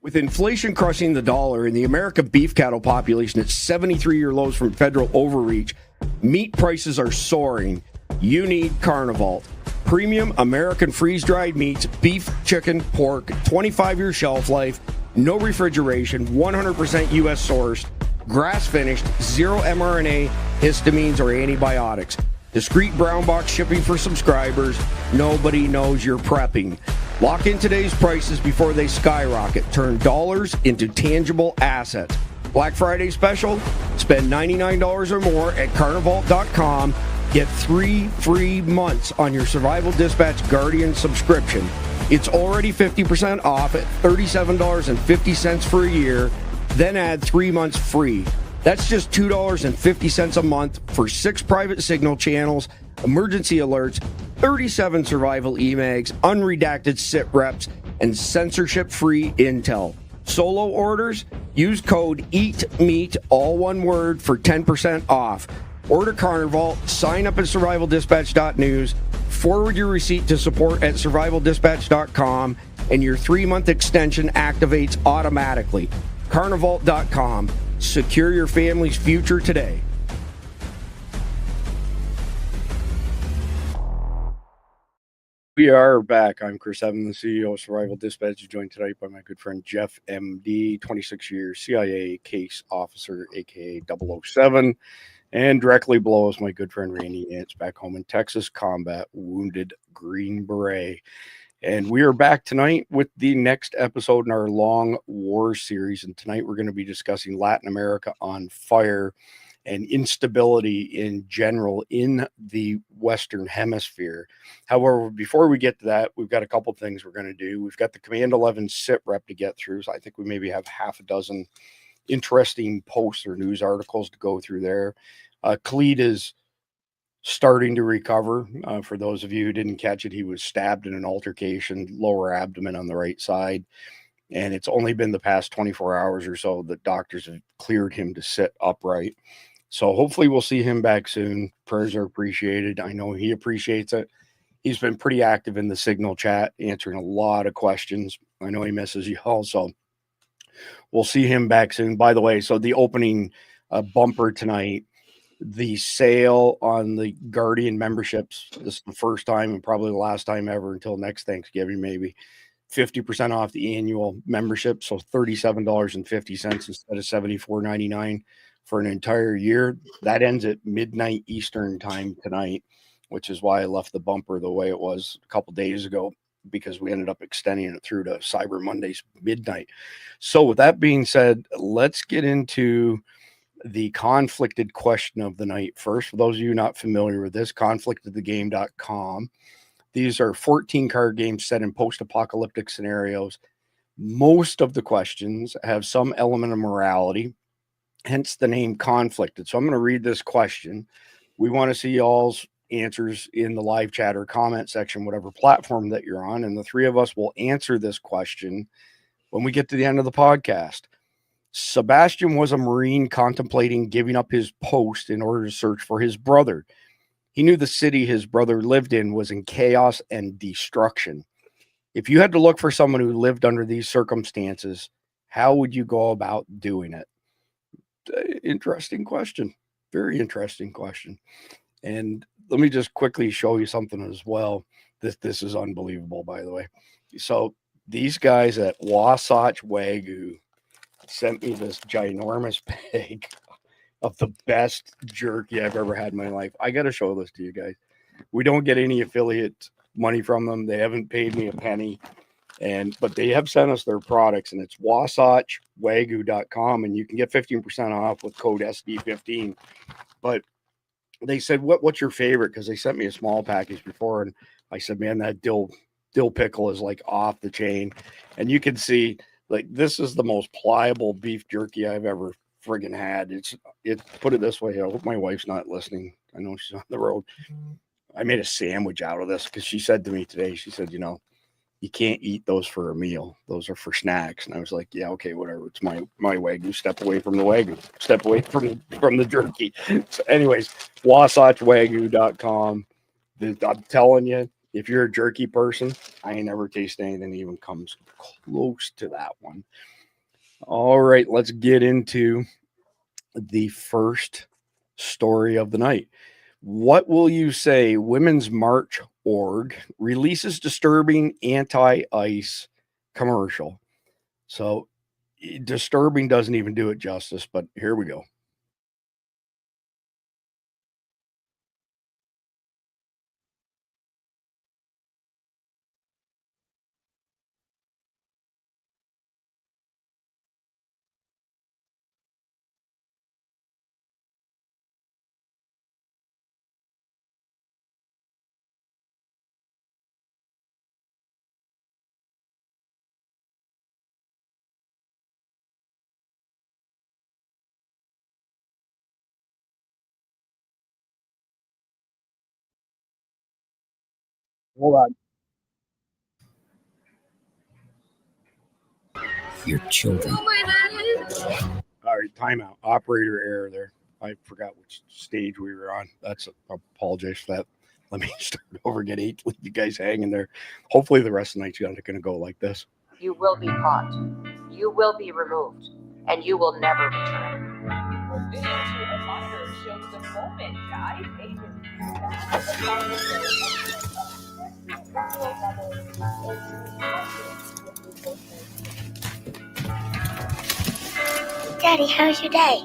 With inflation crushing the dollar and the American beef cattle population at 73-year lows from federal overreach, meat prices are soaring. You need Carnival. Premium American freeze-dried meats, beef, chicken, pork, 25-year shelf life, no refrigeration, 100% U.S. sourced, grass-finished, zero mRNA, histamines, or antibiotics. Discreet brown box shipping for subscribers. Nobody knows you're prepping. Lock in today's prices before they skyrocket. Turn dollars into tangible assets. Black Friday special? Spend $99 or more at carnival.com. Get 3 free months on your Survival Dispatch Guardian subscription. It's already 50% off at $37.50 for a year. Then add 3 months free. That's just $2.50 a month for 6 private signal channels, emergency alerts, 37 survival emags, unredacted sit reps, and censorship-free intel. Solo orders? Use code EATMEAT, all one word, for 10% off. Order Carnival, sign up at survivaldispatch.news, forward your receipt to support at survivaldispatch.com, and your 3-month extension activates automatically. Carnival.com. Secure your family's future today. We are back. I'm Chris Evans, the CEO of Survival Dispatch, joined tonight by my good friend Jeff, MD, 26-year CIA case officer, a.k.a. 007. And directly below us, my good friend Randy Nance, back home in Texas, combat wounded Green Beret. And we are back tonight with the next episode in our long war series. And tonight we're going to be discussing Latin America on fire and instability in general in the Western Hemisphere. However, before we get to that, we've got a couple things we're going to do. We've got the Command 11 sit rep to get through. So I think we maybe have half a dozen interesting posts or news articles to go through there. Khalid is starting to recover. For those of you who didn't catch it, he was stabbed in an altercation, lower abdomen on the right side. And it's only been the past 24 hours or so that doctors have cleared him to sit upright. So hopefully we'll see him back soon. Prayers are appreciated. I know he appreciates it. He's been pretty active in the Signal chat, answering a lot of questions. I know he misses you all, so we'll see him back soon. By the way, so the opening bumper tonight, the sale on the Guardian memberships, this is the first time and probably the last time ever until next Thanksgiving, maybe 50% off the annual membership. So $37.50 instead of $74.99 for an entire year. That ends at midnight Eastern time tonight, which is why I left the bumper the way it was a couple days ago, because we ended up extending it through to Cyber Monday's midnight. So with that being said, let's get into the conflicted question of the night first. For those of you not familiar with this, conflictofthegame.com. These are 14 card games set in post-apocalyptic scenarios. Most of the questions have some element of morality, hence the name conflicted. So I'm going to read this question. We want to see y'all's answers in the live chat or comment section, whatever platform that you're on. And the three of us will answer this question when we get to the end of the podcast. Sebastian was a Marine contemplating giving up his post in order to search for his brother. He knew the city his brother lived in was in chaos and destruction. If you had to look for someone who lived under these circumstances, how would you go about doing it? Interesting question. Very interesting question. And let me just quickly show you something as well. This is unbelievable, by the way. So these guys at Wasatch Wagyu sent me this ginormous bag of the best jerky I've ever had in my life. I got to show this to you guys. We don't get any affiliate money from them. They haven't paid me a penny. But they have sent us their products, and it's wasatchwagyu.com, and you can get 15% off with code SD15. But they said, what's your favorite? Because they sent me a small package before, and I said, man, that dill pickle is like off the chain. And you can see, like, this is the most pliable beef jerky I've ever friggin' had. It's put it this way. I hope my wife's not listening. I know she's on the road. I made a sandwich out of this because she said to me today, she said, you can't eat those for a meal. Those are for snacks. And I was like, yeah, okay, whatever. It's my Wagyu. Step away from the Wagyu. Step away from the jerky. So anyways, wasatchwagyu.com. I'm telling you, If you're a jerky person, I ain't never tasted anything that even comes close to that one. All right, let's get into the first story of the night. What will you say? Women's March org releases disturbing anti-ICE commercial. So disturbing doesn't even do it justice, but here we go. Hold on. Your children. All right, timeout. Operator error there. I forgot which stage we were on. I apologize for that. Let me start over. Get 8. Leave you guys hanging there. Hopefully, the rest of the night's going to go like this. You will be caught. You will be removed, and you will never return. Video to a monitor shows the moment ICE agents Daddy, how's your day?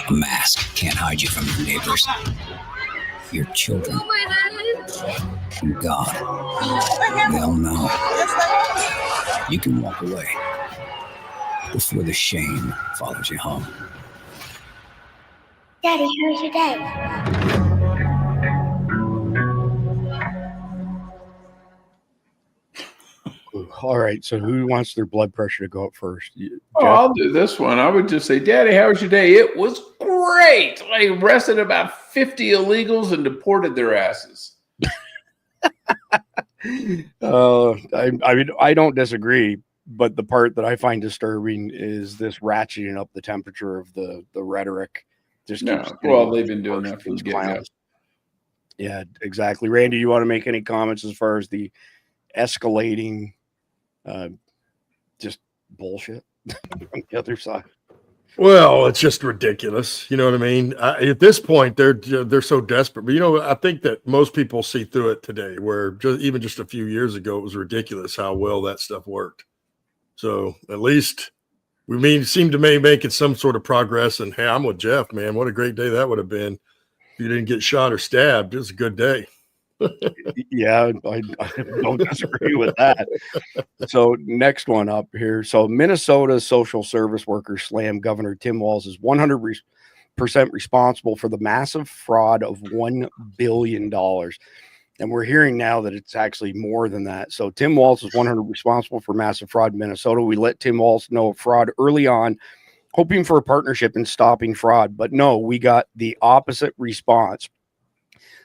A mask can't hide you from your neighbors, your children, and God. They'll know. You can walk away before the shame follows you home. Daddy, how's your day? All right, so who wants their blood pressure to go up first? Oh, I'll do this one. I would just say, Daddy, how was your day? It was great. I arrested about 50 illegals and deported their asses. I don't disagree, but the part that I find disturbing is this ratcheting up the temperature of the rhetoric. They've been doing that from the get-go. Yeah, exactly. Randy, you want to make any comments as far as the escalating just bullshit on the other side? Well, it's just ridiculous. You know what I mean? At this point, they're so desperate. But, I think that most people see through it today, where even just a few years ago, it was ridiculous how well that stuff worked. So at least we seem to be making some sort of progress. And, hey, I'm with Jeff, man. What a great day that would have been. If you didn't get shot or stabbed, it was a good day. Yeah, I don't disagree with that. So next one up here. So Minnesota social service workers slam Governor Tim Walz is 100% responsible for the massive fraud of $1 billion. And we're hearing now that it's actually more than that. So Tim Walz is 100% responsible for massive fraud in Minnesota. We let Tim Walz know of fraud early on, hoping for a partnership in stopping fraud. But no, we got the opposite response.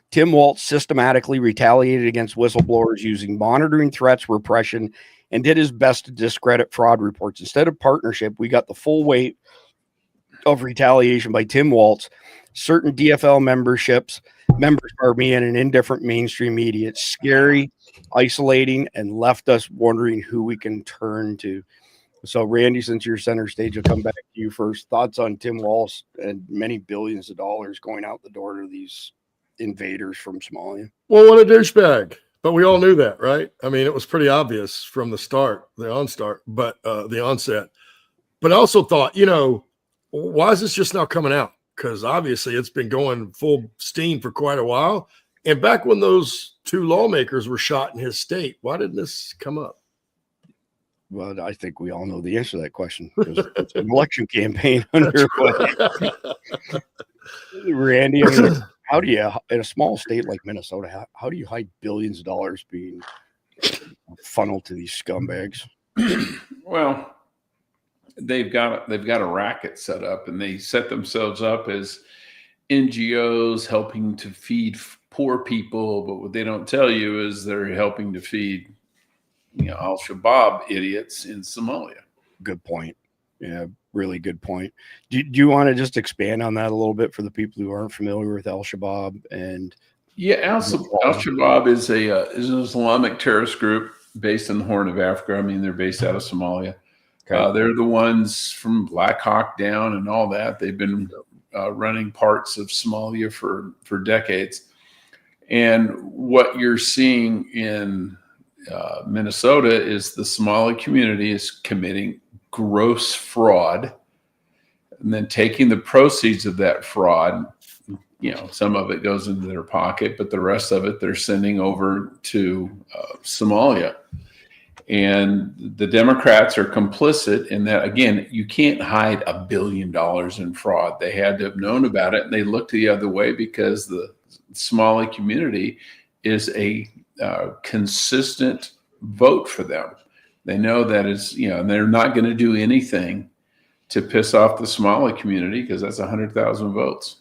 Tim Walz systematically retaliated against whistleblowers using monitoring, threats, repression, and did his best to discredit fraud reports. Instead of partnership, we got the full weight of retaliation by Tim Walz, certain DFL members, and an indifferent mainstream media. It's scary, isolating, and left us wondering who we can turn to. So, Randy, since you're center stage, I'll come back to you first. Thoughts on Tim Walz and many billions of dollars going out the door to these invaders from Somalia? Well, what a douchebag. But we all knew that, right? I mean, it was pretty obvious from the onset. But I also thought, why is this just now coming out? Because obviously it's been going full steam for quite a while. And back when those 2 lawmakers were shot in his state, why didn't this come up? Well, I think we all know the answer to that question. It's an election campaign underway. Randy, I mean, how do you, in a small state like Minnesota, how do you hide billions of dollars being funneled to these scumbags? Well, they've got a racket set up, and they set themselves up as NGOs helping to feed poor people, but what they don't tell you is they're helping to feed, Al-Shabaab idiots in Somalia. Good point. Yeah, really good point. Do you want to just expand on that a little bit for the people who aren't familiar with Al-Shabaab? And Yeah, Al-Shabaab is an Islamic terrorist group based in the Horn of Africa. I mean, they're based out of Somalia. Okay. They're the ones from Black Hawk down and all that. They've been running parts of Somalia for decades. And what you're seeing in Minnesota is the Somali community is committing gross fraud and then taking the proceeds of that fraud. Some of it goes into their pocket, but the rest of it they're sending over to Somalia. And the Democrats are complicit in that. Again, you can't hide $1 billion in fraud. They had to have known about it, and they looked the other way because the Somali community is a consistent vote for them. They know that and they're not going to do anything to piss off the Somali community because that's 100,000 votes.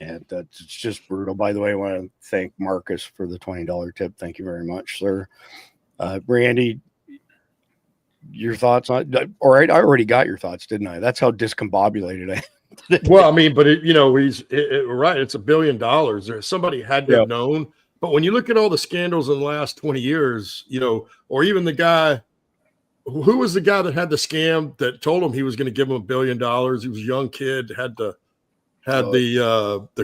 And that's just brutal. By the way, I want to thank Marcus for the $20 tip. Thank you very much, sir. Randy, your thoughts on? All right, I already got your thoughts, didn't I? That's how discombobulated I am. Well, I mean, but right. It's $1 billion. Somebody had to have known. But when you look at all the scandals in the last 20 years, or even the guy, who was the guy that had the scam that told him he was going to give him $1 billion? He was a young kid, had the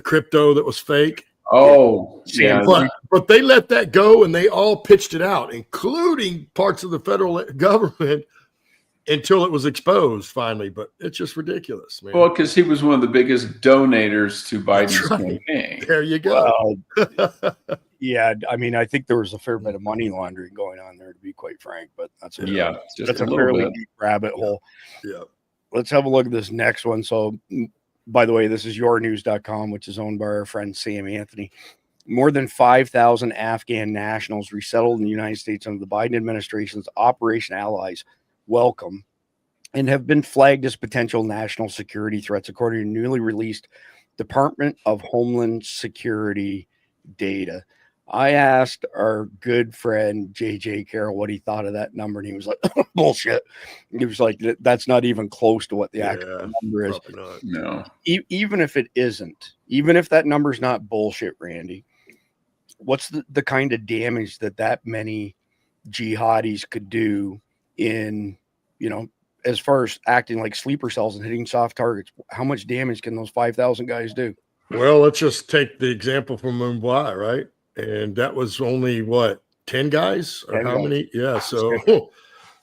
crypto that was fake. Oh, yeah. But they let that go and they all pitched it out, including parts of the federal government, until it was exposed finally. But it's just ridiculous, man. Well, because he was one of the biggest donators to Biden's campaign. There you go. Well, yeah, I mean, I think there was a fair bit of money laundering going on there, to be quite frank. But that's a fairly deep rabbit hole. Yeah. Let's have a look at this next one. So, by the way, this is yournews.com, which is owned by our friend Sam Anthony. More than 5,000 Afghan nationals resettled in the United States under the Biden administration's Operation Allies Welcome and have been flagged as potential national security threats, according to newly released Department of Homeland Security data. I asked our good friend JJ Carroll what he thought of that number, and he was like, bullshit. He was like, that's not even close to what the actual number is. No. Even if it isn't, even if that number's not bullshit, Randy, what's the kind of damage that many jihadis could do in, as far as acting like sleeper cells and hitting soft targets? How much damage can those 5,000 guys do? Well, let's just take the example from Mumbai, right? And that was only 10 guys or 10 how guys. many? Yeah.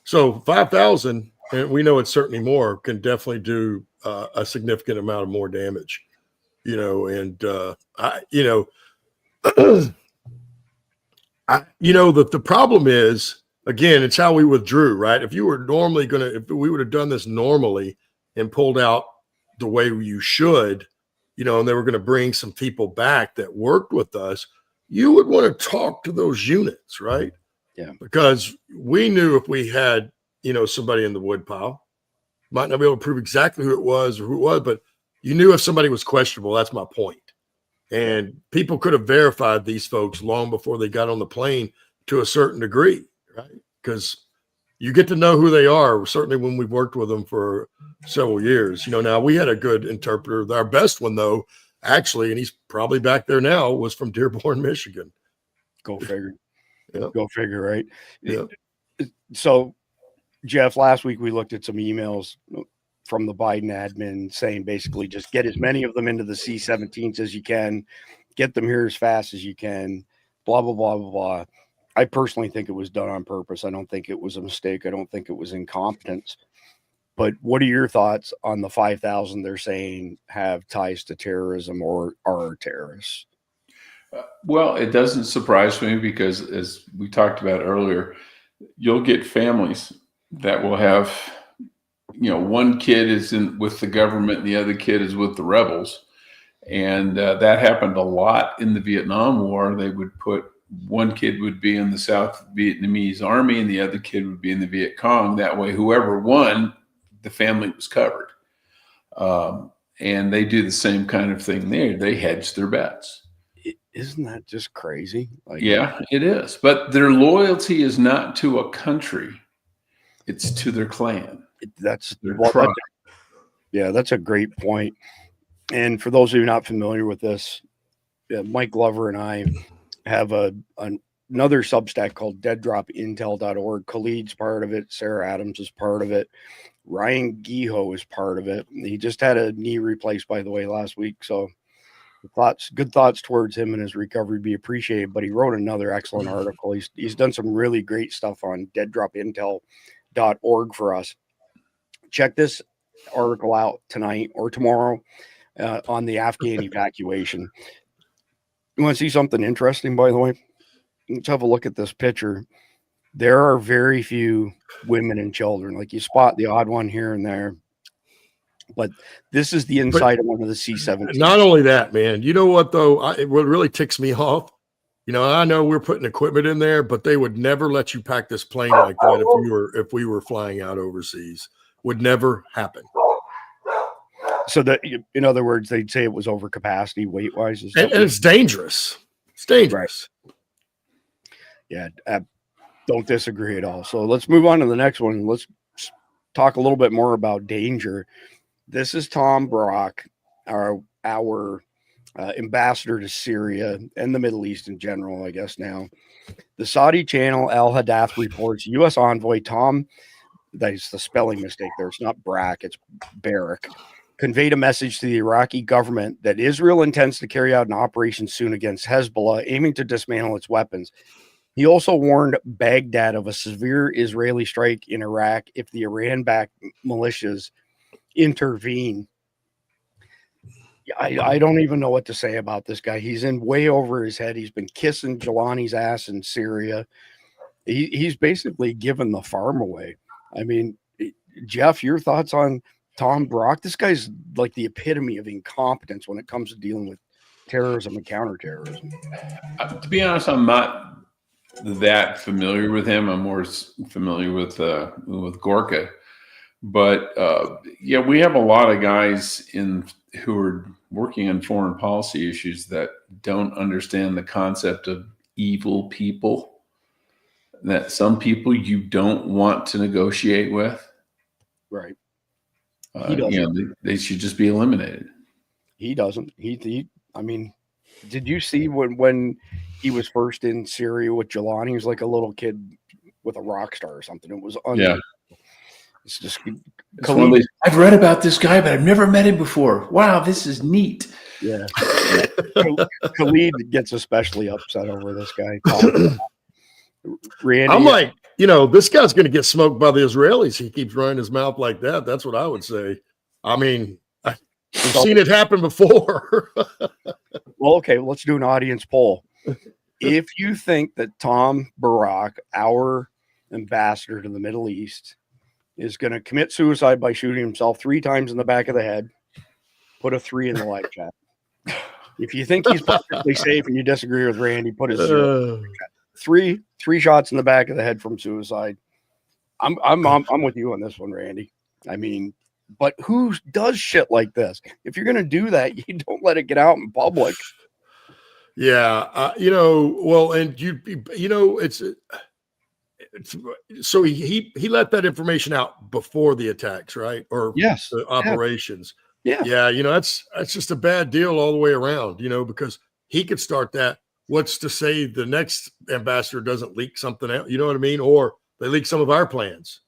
So 5,000, and we know it's certainly more, can definitely do a significant amount of more damage, the problem is, again, it's how we withdrew, right? If we would have done this normally and pulled out the way you should, and they were going to bring some people back that worked with us, you would want to talk to those units, right? Yeah. Because we knew if we had, somebody in the woodpile, might not be able to prove exactly who it was or who it was, but you knew if somebody was questionable. That's my point. And people could have verified these folks long before they got on the plane to a certain degree, right? Because you get to know who they are, certainly when we've worked with them for several years. Now we had a good interpreter. Our best one, though, actually, and he's probably back there now, was from Dearborn, Michigan. Go figure. Yep. Go figure, right? Yep. So, Jeff, last week we looked at some emails from the Biden admin saying basically just get as many of them into the C-17s as you can, get them here as fast as you can, blah, blah, blah, blah, blah. I personally think it was done on purpose. I don't think it was a mistake. I don't think it was incompetence. But what are your thoughts on the 5,000 they're saying have ties to terrorism or are terrorists? Well, it doesn't surprise me because, as we talked about earlier, you'll get families that will have, one kid is with the government and the other kid is with the rebels. And that happened a lot in the Vietnam War. They would put one kid would be in the South Vietnamese army and the other kid would be in the Viet Cong. That way, whoever won, the family was covered. And they do the same kind of thing there. They hedge their bets. Isn't that just crazy? Like, Yeah, it is. But their loyalty is not to a country; it's to their clan. that's Their well, tribe. that's a great point. And for those of you not familiar with this, Mike Glover and I have another Substack called deaddropintel.org. Khalid's part of it. Sarah Adams is part of it. Ryan Geho is part of it. He just had a knee replaced, by the way, last week. So good thoughts towards him and his recovery be appreciated. But he wrote another excellent article. He's done some really great stuff on deaddropintel.org for us. Check this article out tonight or tomorrow on the Afghan evacuation. You want to see something interesting, by the way? Let's have a look at this picture. There are very few women and children. Like, you spot the odd one here and there, but this is the inside of one of the C-17. Not only that, man. You know what though? What really ticks me off. You know, I know we're putting equipment in there, but they would never let you pack this plane like that if we were flying out overseas. Would never happen. So that, in other words, they'd say it was over capacity weight wise, and it's dangerous. It's dangerous. Right. Yeah, don't disagree at all. So let's move on to the next one. Let's talk a little bit more about danger. This is Tom Brock, our ambassador to Syria and the Middle East in general, I guess now. The Saudi channel Al Hadath reports U.S. envoy Tom, that's the spelling mistake there, it's not Brack, it's Barak, conveyed a message to the Iraqi government that Israel intends to carry out an operation soon against Hezbollah, aiming to dismantle its weapons. He also warned Baghdad of a severe Israeli strike in Iraq if the Iran-backed militias intervene. I don't even know what to say about this guy. He's in way over his head. He's been kissing Jelani's ass in Syria. He's basically given the farm away. I mean, Jeff, your thoughts on Tom Brock? This guy's like the epitome of incompetence when it comes to dealing with terrorism and counterterrorism. To be honest, I'm not that familiar with him. I'm more familiar with Gorka, but yeah, we have a lot of guys who are working on foreign policy issues that don't understand the concept of evil people. That some people you don't want to negotiate with, right? They should just be eliminated. He doesn't. I mean, did you see when he was first in Syria with Jelani? He was like a little kid with a rock star or something. It was unbelievable. Yeah. It's just I've read about this guy, but I've never met him before. Wow, this is neat. Yeah. Khalid gets especially upset over this guy. Randy, I'm like, this guy's going to get smoked by the Israelis. He keeps running his mouth like that. That's what I would say. I mean, I've seen it happen before. Well, okay, let's do an audience poll. If you think that Tom Barak, our ambassador to the Middle East, is going to commit suicide by shooting himself 3 times in the back of the head, put a 3 in the live chat. If you think he's perfectly safe and you disagree with Randy, put a 0 in the chat. 3 shots in the back of the head from suicide. I'm with you on this one, Randy. I mean, but who does shit like this? If you're going to do that, you don't let it get out in public. Yeah, well, and it's so he let that information out before the attacks, right? Or yes, the operations. Yeah. That's just a bad deal all the way around, because he could start that. What's to say the next ambassador doesn't leak something out? You know what I mean? Or they leak some of our plans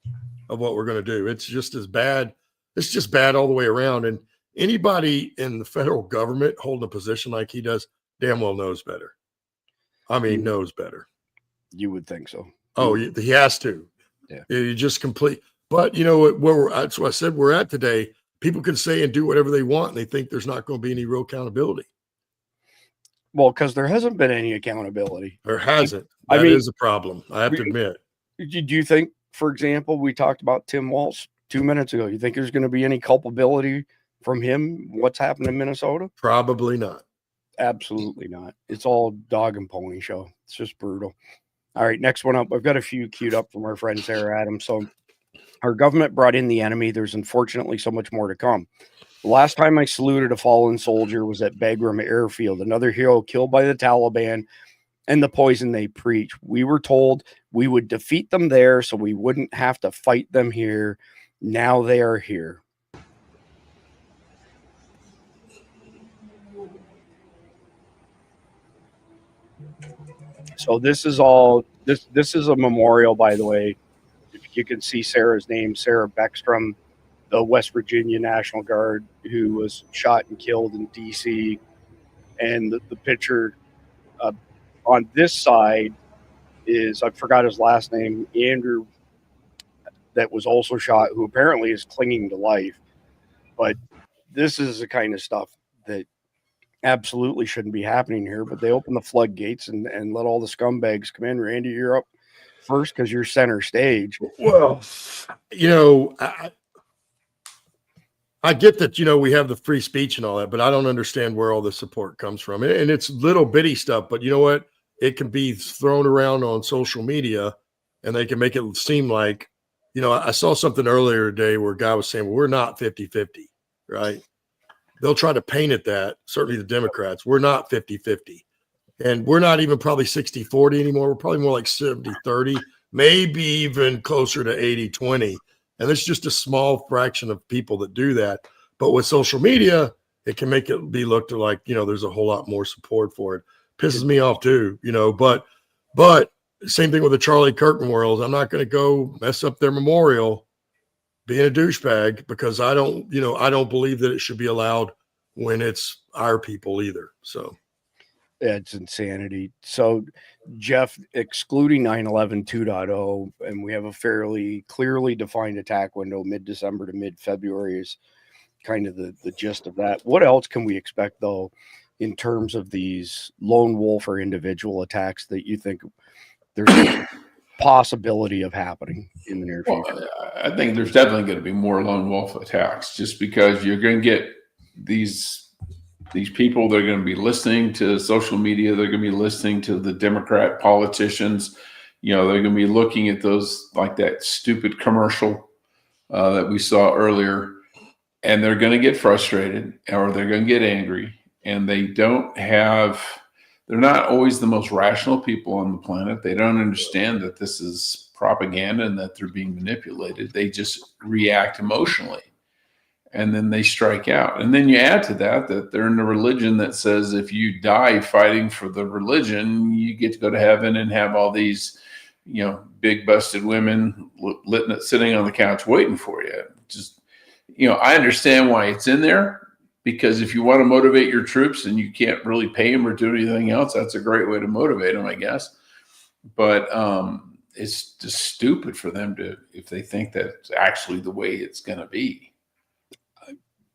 of what we're going to do. It's just as bad. It's just bad all the way around. And anybody in the federal government holding a position like he does damn well knows better. I mean, knows better. You would think so. Oh, he has to. Yeah. You just complete. But that's what I said we're at today. People can say and do whatever they want, and they think there's not going to be any real accountability. Well, because there hasn't been any accountability. There hasn't. That is a problem. I have to admit. Do you think, for example, we talked about Tim Walz 2 minutes ago. You think there's going to be any culpability from him? What's happened in Minnesota? Probably not. Absolutely not. It's all dog and pony show. It's just brutal. All right, next one up. I've got a few queued up from our friend Sarah Adams. So our government brought in the enemy. There's unfortunately so much more to come. The last time I saluted a fallen soldier was at Battleground Airfield, another hero killed by the Taliban and the poison they preach. We were told we would defeat them there so we wouldn't have to fight them here. Now they are here. So this is all this is a memorial, by the way. If you can see Sarah's name, Sarah Beckstrom, the West Virginia National Guard, who was shot and killed in DC. And the picture on this side is, I forgot his last name, Andrew, that was also shot, who apparently is clinging to life. But this is the kind of stuff that absolutely shouldn't be happening here. But they open the floodgates and let all the scumbags come in. Randy, you're up first because you're center stage. Well, you know, I get that, you know, we have the free speech and all that, but I don't understand where all the support comes from. And it's little bitty stuff, but you know what? It can be thrown around on social media and they can make it seem like, you know, I saw something earlier today where a guy was saying, well, we're not 50-50, right? They'll try to paint it that, certainly the Democrats, we're not 50-50. And we're not even probably 60-40 anymore. We're probably more like 70-30, maybe even closer to 80-20. And it's just a small fraction of people that do that. But with social media, it can make it be looked like, you know, there's a whole lot more support for it. Pisses me off too, you know, but same thing with the Charlie Kirk memorials. I'm not going to go mess up their memorial being a douchebag because I don't believe that it should be allowed when it's our people either. So it's insanity. So Jeff, excluding 9/11 2.0, and we have a fairly clearly defined attack window, mid-December to mid-February is kind of the gist of that. What else can we expect, though, in terms of these lone wolf or individual attacks that you think there's a possibility of happening in the near future? Well, I think there's definitely going to be more lone wolf attacks just because you're going to get these people. They're going to be listening to social media. They're going to be listening to the Democrat politicians. You know, they're going to be looking at those, like that stupid commercial that we saw earlier, and they're going to get frustrated or they're going to get angry. And they're not always the most rational people on the planet. They don't understand that this is propaganda and that they're being manipulated. They just react emotionally. And then they strike out. And then you add to that they're in a religion that says if you die fighting for the religion, you get to go to heaven and have all these, you know, big busted women sitting on the couch waiting for you. Just, you know, I understand why it's in there, because if you want to motivate your troops and you can't really pay them or do anything else, that's a great way to motivate them, I guess. But it's just stupid for them if they think that's actually the way it's going to be.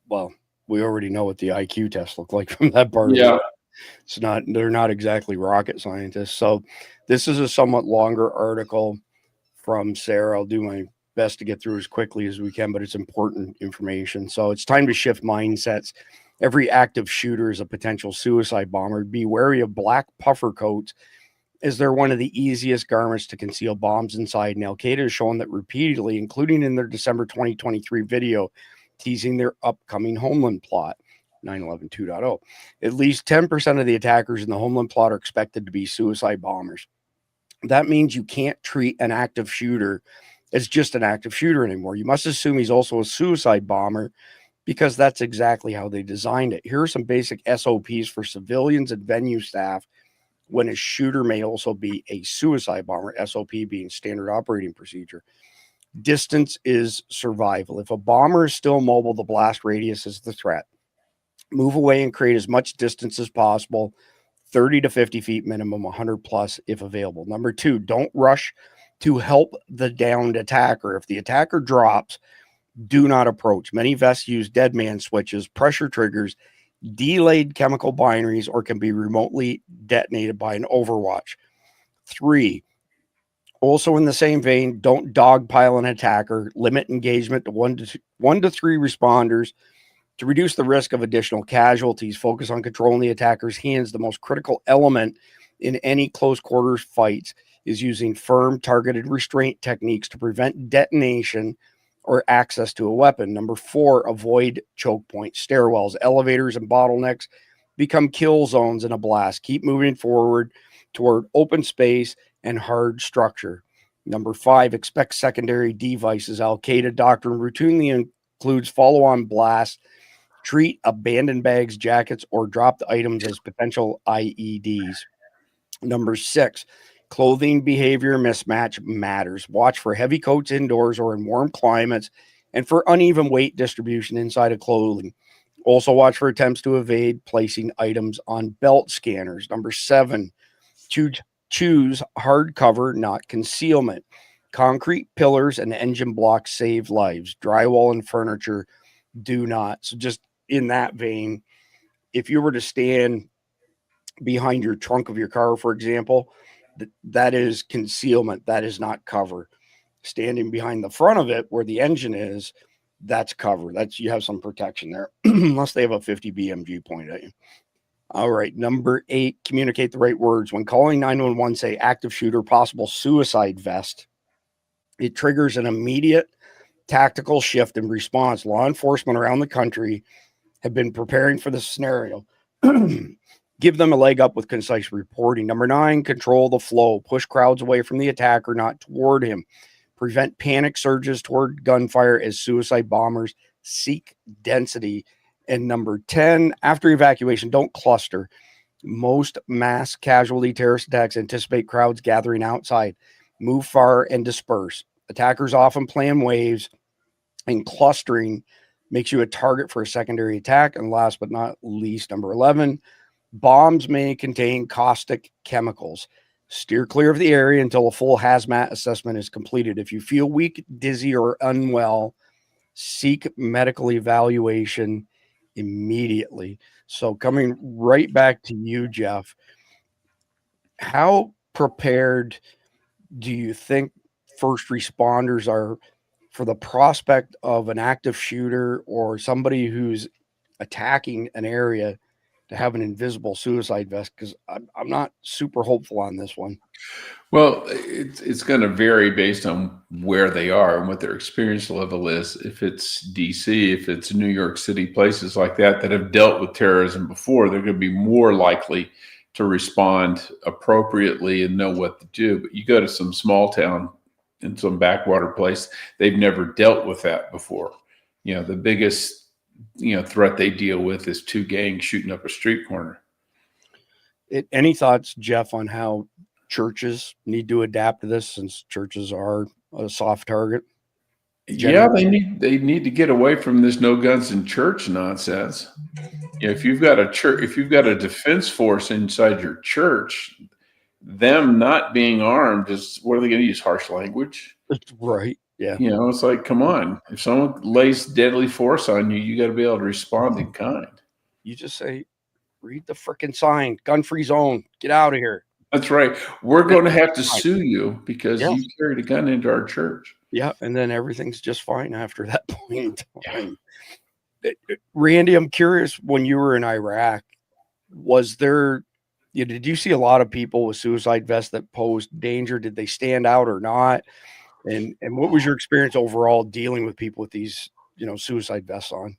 Well, we already know what the IQ test looked like from that part. Yeah. They're not exactly rocket scientists. So this is a somewhat longer article from Sarah. I'll do my best to get through as quickly as we can, but it's important information. So it's time to shift mindsets. Every active shooter is a potential suicide bomber. Be wary of black puffer coats, as they're one of the easiest garments to conceal bombs inside. And Al-Qaeda has shown that repeatedly, including in their December 2023 video, teasing their upcoming Homeland plot, 9/11 2.0. At least 10% of the attackers in the Homeland plot are expected to be suicide bombers. That means you can't treat an active shooter as just an active shooter anymore. You must assume he's also a suicide bomber, because that's exactly how they designed it. Here are some basic SOPs for civilians and venue staff when a shooter may also be a suicide bomber, SOP being standard operating procedure. Distance is survival. If a bomber is still mobile, the blast radius is the threat. Move away and create as much distance as possible, 30 to 50 feet minimum, 100 plus if available. Number 2, don't rush to help the downed attacker. If the attacker drops, do not approach. Many vests use dead man switches, pressure triggers, delayed chemical binaries, or can be remotely detonated by an overwatch. 3, also in the same vein, don't dogpile an attacker. Limit engagement to one to three responders to reduce the risk of additional casualties. Focus on controlling the attacker's hands. The most critical element in any close quarters fights is using firm targeted restraint techniques to prevent detonation or access to a weapon. Number 4, avoid choke points, stairwells, elevators, and bottlenecks become kill zones in a blast. Keep moving forward toward open space and hard structure. Number 5, expect secondary devices. Al-Qaeda doctrine routinely includes follow-on blasts, treat abandoned bags, jackets, or dropped items as potential IEDs. Number 6, clothing behavior mismatch matters. Watch for heavy coats indoors or in warm climates and for uneven weight distribution inside of clothing. Also watch for attempts to evade placing items on belt scanners. Number 7, choose hard cover, not concealment. Concrete pillars and engine blocks save lives. Drywall and furniture do not. So just in that vein, if you were to stand behind your trunk of your car, for example, that is concealment. That is not cover. Standing behind the front of it where the engine is, that's cover. That's, you have some protection there, unless they have a 50 BMG point at you. All right. Number 8, communicate the right words. When calling 911, say active shooter, possible suicide vest. It triggers an immediate tactical shift in response. Law enforcement around the country have been preparing for this scenario. Give them a leg up with concise reporting. Number 9, control the flow. Push crowds away from the attacker, not toward him. Prevent panic surges toward gunfire as suicide bombers seek density. And number 10, after evacuation, don't cluster. Most mass casualty terrorist attacks anticipate crowds gathering outside. Move far and disperse. Attackers often plan waves, and clustering makes you a target for a secondary attack. And last but not least, number 11, bombs may contain caustic chemicals. Steer clear of the area until a full hazmat assessment is completed. If you feel weak, dizzy, or unwell, seek medical evaluation immediately. So coming right back to you, Jeff, how prepared do you think first responders are for the prospect of an active shooter or somebody who's attacking an area to have an invisible suicide vest? Because I'm not super hopeful on this one. Well, it's going to vary based on where they are and what their experience level is. If it's DC, if it's New York City, places like that have dealt with terrorism before, they're going to be more likely to respond appropriately and know what to do. But you go to some small town in some backwater place, they've never dealt with that before. You know, the biggest, threat they deal with is 2 gangs shooting up a street corner. Any thoughts, Jeff, on how churches need to adapt to this, since churches are a soft target? Generally. Yeah, they need to get away from this no guns in church nonsense. If you've got a defense force inside your church, them not being armed is, what are they going to use? Harsh language? Right. Yeah. It's like, come on. If someone lays deadly force on you, you got to be able to respond in kind. You just say, read the freaking sign, gun-free zone, get out of here. That's right. We're going to have to sue you because you carried a gun into our church. Yeah, and then everything's just fine after that point. Randy, I'm curious, when you were in Iraq, was there, did you see a lot of people with suicide vests that posed danger? Did they stand out or not? And what was your experience overall dealing with people with these, suicide vests on?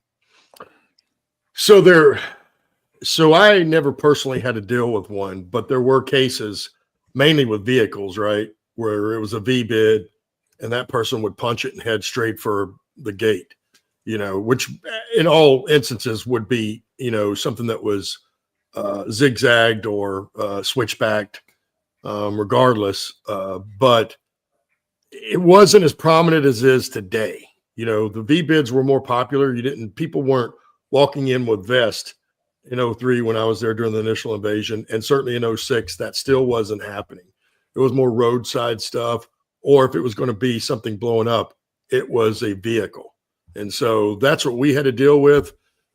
So I never personally had to deal with one, but there were cases, mainly with vehicles, right, where it was a V-bid and that person would punch it and head straight for the gate, which in all instances would be, something that was zigzagged or switchbacked, regardless. But it wasn't as prominent as it is today. The V-bids were more popular. People weren't walking in with vests in 2003 when I was there during the initial invasion, and certainly in 2006, that still wasn't happening. It was more roadside stuff, or if it was going to be something blowing up, it was a vehicle. And so that's what we had to deal with.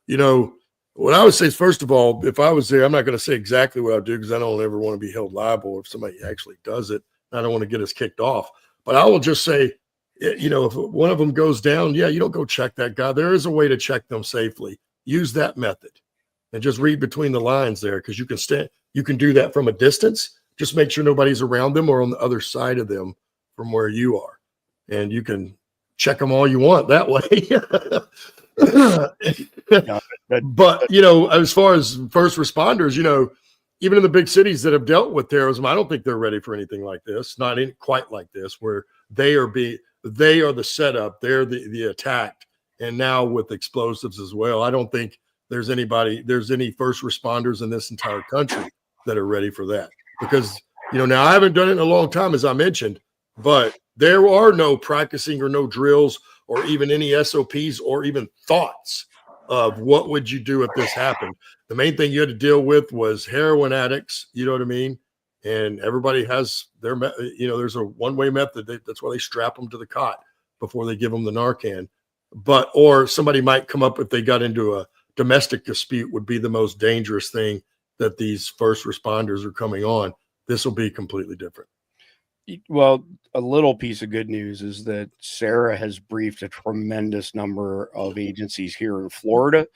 What I would say is, first of all, if I was there, I'm not going to say exactly what I would do because I don't ever want to be held liable if somebody actually does it. I don't want to get us kicked off. But I will just say, if one of them goes down, you don't go check that guy. There is a way to check them safely. Use that method. And just read between the lines there, because you can do that from a distance. Just make sure nobody's around them or on the other side of them from where you are. And you can check them all you want that way. Yeah, But, as far as first responders, even in the big cities that have dealt with terrorism, I don't think they're ready for anything like this, not quite like this, where they are the setup, they're the attacked, and now with explosives as well. I don't think there's any first responders in this entire country that are ready for that, because now I haven't done it in a long time, as I mentioned, but there are no practicing or no drills or even any SOPs or even thoughts of what would you do if this happened. The main thing you had to deal with was heroin addicts, you know what I mean? And everybody has their, there's a one-way method. That's why they strap them to the cot before they give them the Narcan. Or somebody might come up if they got into a domestic dispute, would be the most dangerous thing that these first responders are coming on. This will be completely different. Well, a little piece of good news is that Sarah has briefed a tremendous number of agencies here in Florida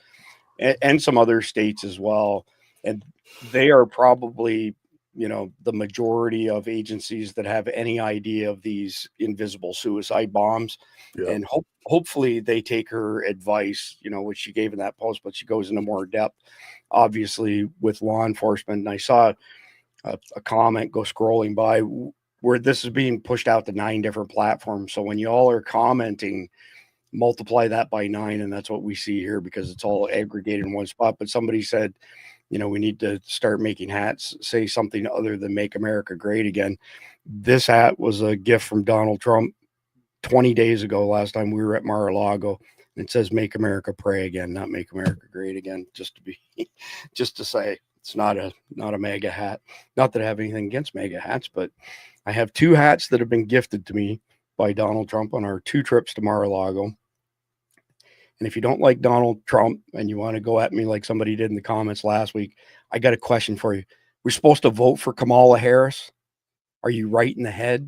and some other states as well. And they are probably, the majority of agencies that have any idea of these invisible suicide bombs. Yeah. And hopefully they take her advice, which she gave in that post, but she goes into more depth, obviously, with law enforcement. And I saw a comment go scrolling by where this is being pushed out to 9 different platforms. So when you all are commenting, multiply that by 9, and that's what we see here, because it's all aggregated in one spot. But somebody said, we need to start making hats say something other than "Make America Great Again." This hat was a gift from Donald Trump 20 days ago, last time we were at Mar-a-Lago. It says "Make America Pray Again," not "Make America Great Again," just to say it's not a MAGA hat. Not that I have anything against MAGA hats, but I have 2 hats that have been gifted to me by Donald Trump on our 2 trips to Mar-a-Lago. And if you don't like Donald Trump and you want to go at me like somebody did in the comments last week, I got a question for you. We're supposed to vote for Kamala Harris. Are you right in the head?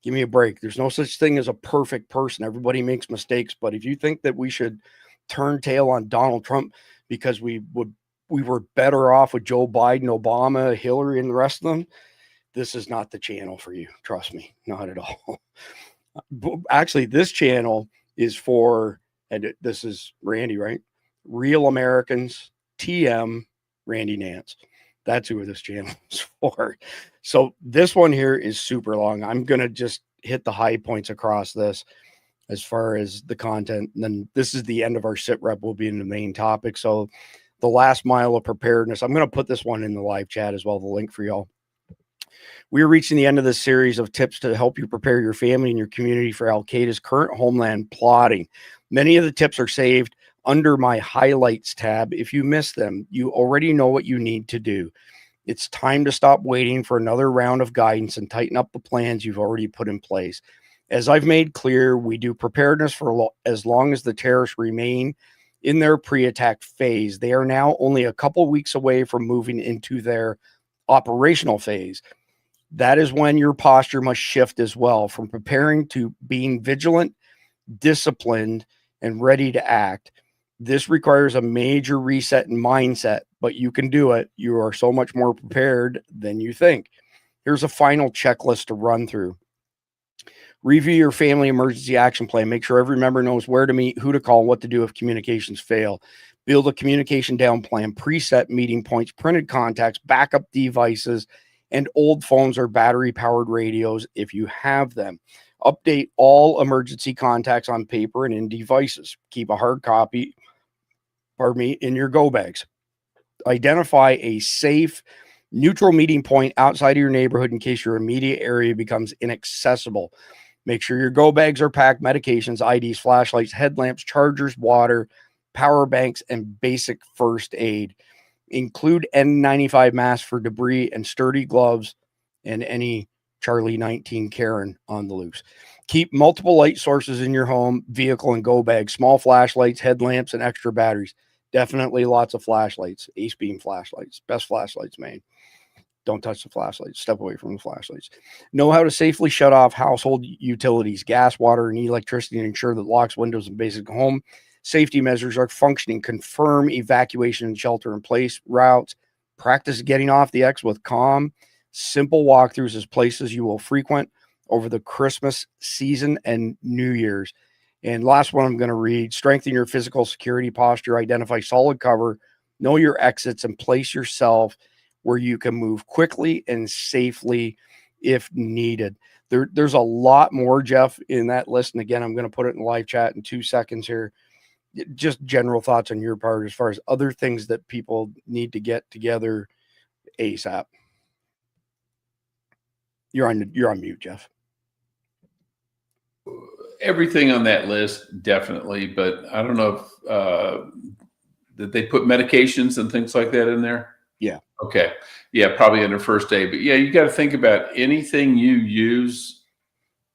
Give me a break. There's no such thing as a perfect person. Everybody makes mistakes. But if you think that we should turn tail on Donald Trump because we were better off with Joe Biden, Obama, Hillary, and the rest of them, this is not the channel for you. Trust me, not at all. Actually, this channel is for, and this is Randy, right? Real Americans, TM, Randy Nance. That's who this channel is for. So this one here is super long. I'm going to just hit the high points across this as far as the content. And then this is the end of our sit rep. Will be in the main topic. So the last mile of preparedness. I'm going to put this one in the live chat as well, the link for y'all. We are reaching the end of this series of tips to help you prepare your family and your community for Al-Qaeda's current homeland plotting. Many of the tips are saved under my highlights tab. If you missed them, you already know what you need to do. It's time to stop waiting for another round of guidance and tighten up the plans you've already put in place. As I've made clear, we do preparedness for as long as the terrorists remain in their pre-attack phase. They are now only a couple weeks away from moving into their operational phase. That is when your posture must shift as well, from preparing to being vigilant, disciplined, and ready to act. This requires a major reset in mindset, but you can do it. You are so much more prepared than you think. Here's a final checklist to run through. Review your family emergency action plan. Make sure every member knows where to meet, who to call, and what to do if communications fail. Build a communication down plan, preset meeting points, printed contacts, backup devices, and old phones or battery-powered radios if you have them. Update all emergency contacts on paper and in devices. Keep a hard copy, in your go bags. Identify a safe, neutral meeting point outside of your neighborhood in case your immediate area becomes inaccessible. Make sure your go bags are packed, medications, IDs, flashlights, headlamps, chargers, water, power banks, and basic first aid. Include N95 masks for debris and sturdy gloves and any Charlie 19 Karen on the loose. Keep multiple light sources in your home, vehicle, and go bag. Small flashlights, headlamps, and extra batteries. Definitely lots of flashlights. Ace beam flashlights. Best flashlights made. Don't touch the flashlights. Step away from the flashlights. Know how to safely shut off household utilities, gas, water, and electricity, and ensure that locks, windows, and basic home safety measures are functioning. Confirm evacuation and shelter in place routes. Practice getting off the X with calm. Simple walkthroughs as places you will frequent over the Christmas season and New Year's. And last one I'm going to read: strengthen your physical security posture, identify solid cover, know your exits, and place yourself where you can move quickly and safely if needed. There's a lot more, Jeff, in that list. And again, I'm going to put it in live chat in 2 seconds here. Just general thoughts on your part as far as other things that people need to get together ASAP. You're on mute, Jeff. Everything on that list, definitely, but I don't know if did they put medications and things like that in there? Yeah. Okay. Yeah, probably under first aid. But yeah, you got to think about anything you use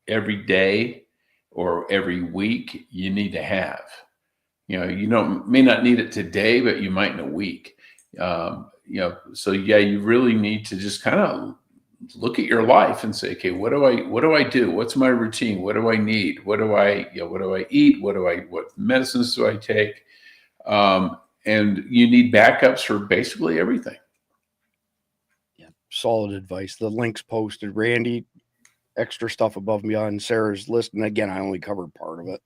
every day or every week, you need to have. You may not need it today, but you might in a week. So yeah, you really need to just kind of look at your life and say, okay, what do I do? What's my routine? What do I need? What do I eat? What medicines do I take? And you need backups for basically everything. Yeah. Solid advice. The link's posted. Randy, extra stuff above and beyond Sarah's list. And again, I only covered part of it.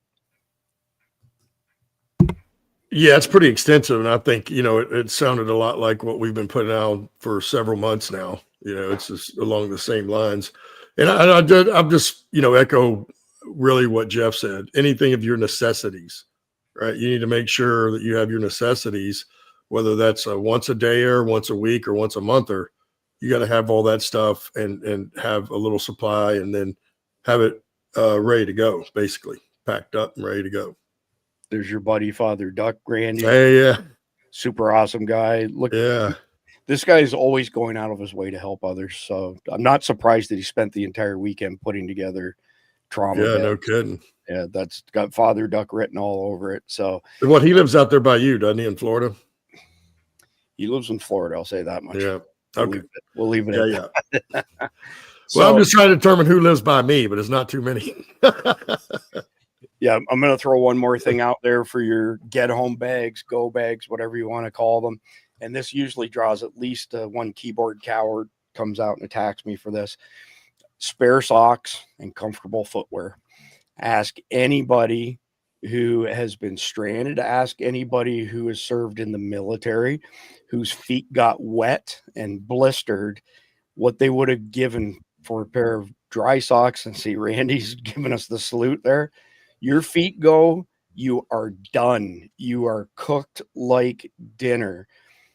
Yeah, it's pretty extensive. And I think, it sounded a lot like what we've been putting out for several months now. It's just along the same lines. And I'm just, echo really what Jeff said. Anything of your necessities, right? You need to make sure that you have your necessities, whether that's once a day or once a week or once a month, or you got to have all that stuff and have a little supply and then have it ready to go, basically packed up and ready to go. There's your buddy, Father Duck, Randy. Hey, yeah. Super awesome guy. Look, yeah. This guy is always going out of his way to help others. So I'm not surprised that he spent the entire weekend putting together trauma. Yeah, beds. no kidding. Yeah, that's got Father Duck written all over it. So what, he lives out there by you, doesn't he, in Florida? He lives in Florida. I'll say that much. Yeah. Okay. We'll leave it at that. So, well, I'm just trying to determine who lives by me, but it's not too many. Yeah, I'm going to throw one more thing out there for your get home bags, go bags, whatever you want to call them. And this usually draws at least one keyboard coward comes out and attacks me for this. Spare socks and comfortable footwear. Ask anybody who has been stranded. Ask anybody who has served in the military, whose feet got wet and blistered, what they would have given for a pair of dry socks. And see, Randy's giving us the salute there. Your feet go, you are done. You are cooked like dinner.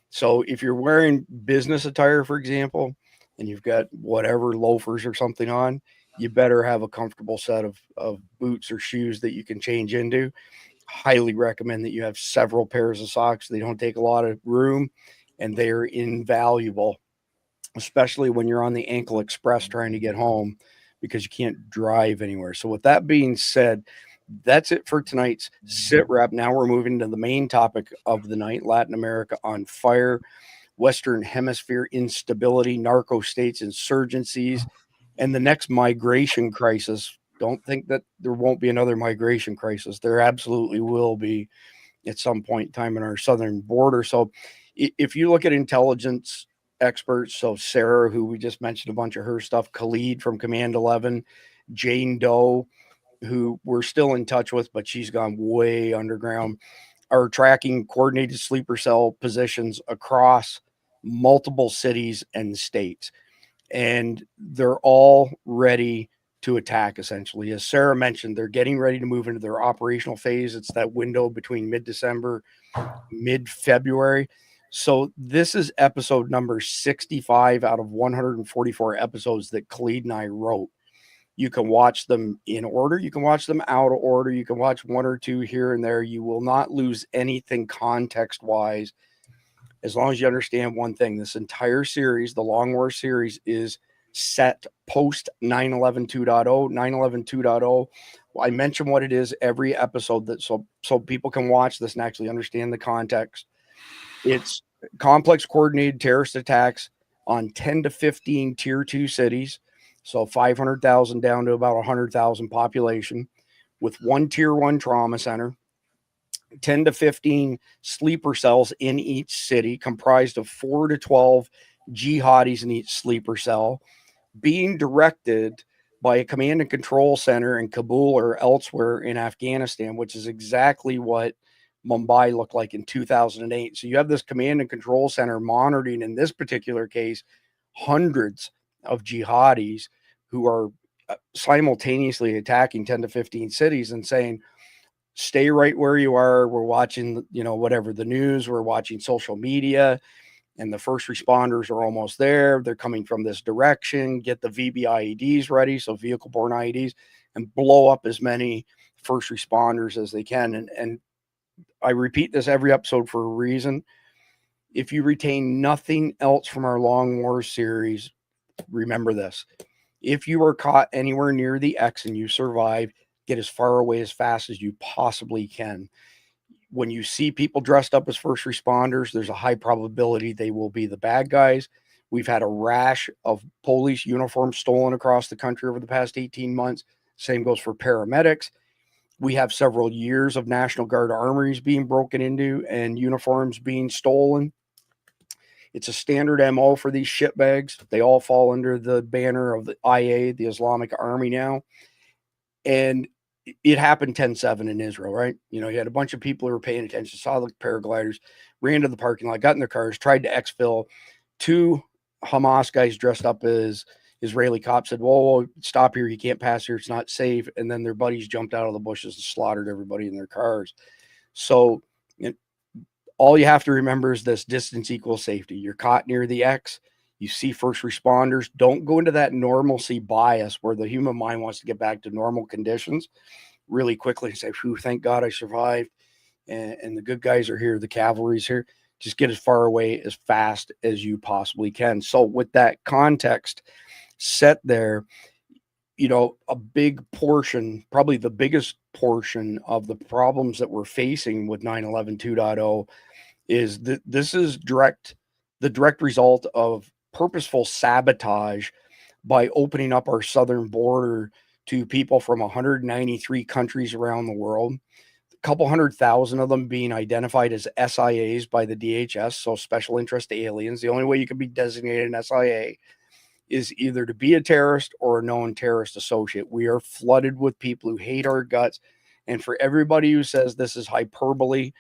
So if you're wearing business attire, for example, and you've got whatever loafers or something on, you better have a comfortable set of boots or shoes that you can change into. Highly recommend that you have several pairs of socks. They don't take a lot of room and they're invaluable, especially when you're on the Ankle Express trying to get home because you can't drive anywhere. So with that being said, that's it for tonight's sit rep. Now we're moving to the main topic of the night: Latin America on fire, Western Hemisphere instability, narco-states, insurgencies, and the next migration crisis. Don't think that there won't be another migration crisis. There absolutely will be at some point in time in our southern border. So if you look at intelligence experts, so Sarah, who we just mentioned a bunch of her stuff, Khalid from Command 11, Jane Doe, who we're still in touch with, but she's gone way underground, are tracking coordinated sleeper cell positions across multiple cities and states. And they're all ready to attack, essentially. As Sarah mentioned, they're getting ready to move into their operational phase. It's that window between mid-December, mid-February. So this is episode number 65 out of 144 episodes that Khalid and I wrote. You can watch them in order. You can watch them out of order. You can watch one or two here and there. You will not lose anything context-wise as long as you understand one thing. This entire series, the Long War series, is set post 9/11 2.0. 9/11 2.0. I mention what it is every episode that so people can watch this and actually understand the context. It's complex coordinated terrorist attacks on 10 to 15 tier 2 cities. So 500,000 down to about 100,000 population, with one tier 1 trauma center, 10 to 15 sleeper cells in each city, comprised of 4 to 12 jihadis in each sleeper cell, being directed by a command and control center in Kabul or elsewhere in Afghanistan, which is exactly what Mumbai looked like in 2008. So you have this command and control center monitoring, in this particular case, hundreds of jihadis who are simultaneously attacking 10 to 15 cities and saying, stay right where you are. We're watching, whatever the news, we're watching social media, and the first responders are almost there. They're coming from this direction. Get the VBIEDs ready, so vehicle-borne IEDs, and blow up as many first responders as they can. And I repeat this every episode for a reason. If you retain nothing else from our Long War series, remember this. If you are caught anywhere near the X and you survive, get as far away as fast as you possibly can. When you see people dressed up as first responders, there's a high probability they will be the bad guys. We've had a rash of police uniforms stolen across the country over the past 18 months. Same goes for paramedics. We have several years of National Guard armories being broken into and uniforms being stolen. It's a standard MO for these shitbags. They all fall under the banner of the IA, the Islamic Army now. And it happened 10/7 in Israel, right? You had a bunch of people who were paying attention, saw the paragliders, ran to the parking lot, got in their cars, tried to exfil. 2 Hamas guys dressed up as Israeli cops said, whoa, stop here. You can't pass here. It's not safe. And then their buddies jumped out of the bushes and slaughtered everybody in their cars. So all you have to remember is this: distance equals safety. You're caught near the X. You see first responders. Don't go into that normalcy bias where the human mind wants to get back to normal conditions really quickly and say, "Phew, thank God I survived. And the good guys are here. The cavalry's here." Just get as far away as fast as you possibly can. So with that context set there, a big portion, probably the biggest portion of the problems that we're facing with 9/11 2.0 is that this is the direct result of purposeful sabotage by opening up our southern border to people from 193 countries around the world. A couple 100,000 of them being identified as SIAs by the DHS, so special interest aliens. The only way you can be designated an SIA is either to be a terrorist or a known terrorist associate. We are flooded with people who hate our guts. And for everybody who says this is hyperbole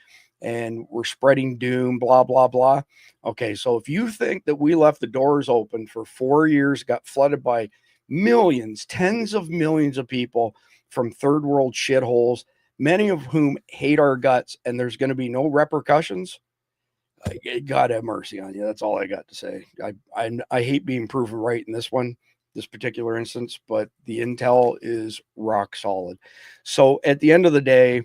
and we're spreading doom, blah, blah, blah. Okay, so if you think that we left the doors open for 4 years, got flooded by millions, tens of millions of people from third world shitholes, many of whom hate our guts, and there's going to be no repercussions, God have mercy on you. That's all I got to say. I hate being proven right in this particular instance, but the intel is rock solid. So at the end of the day,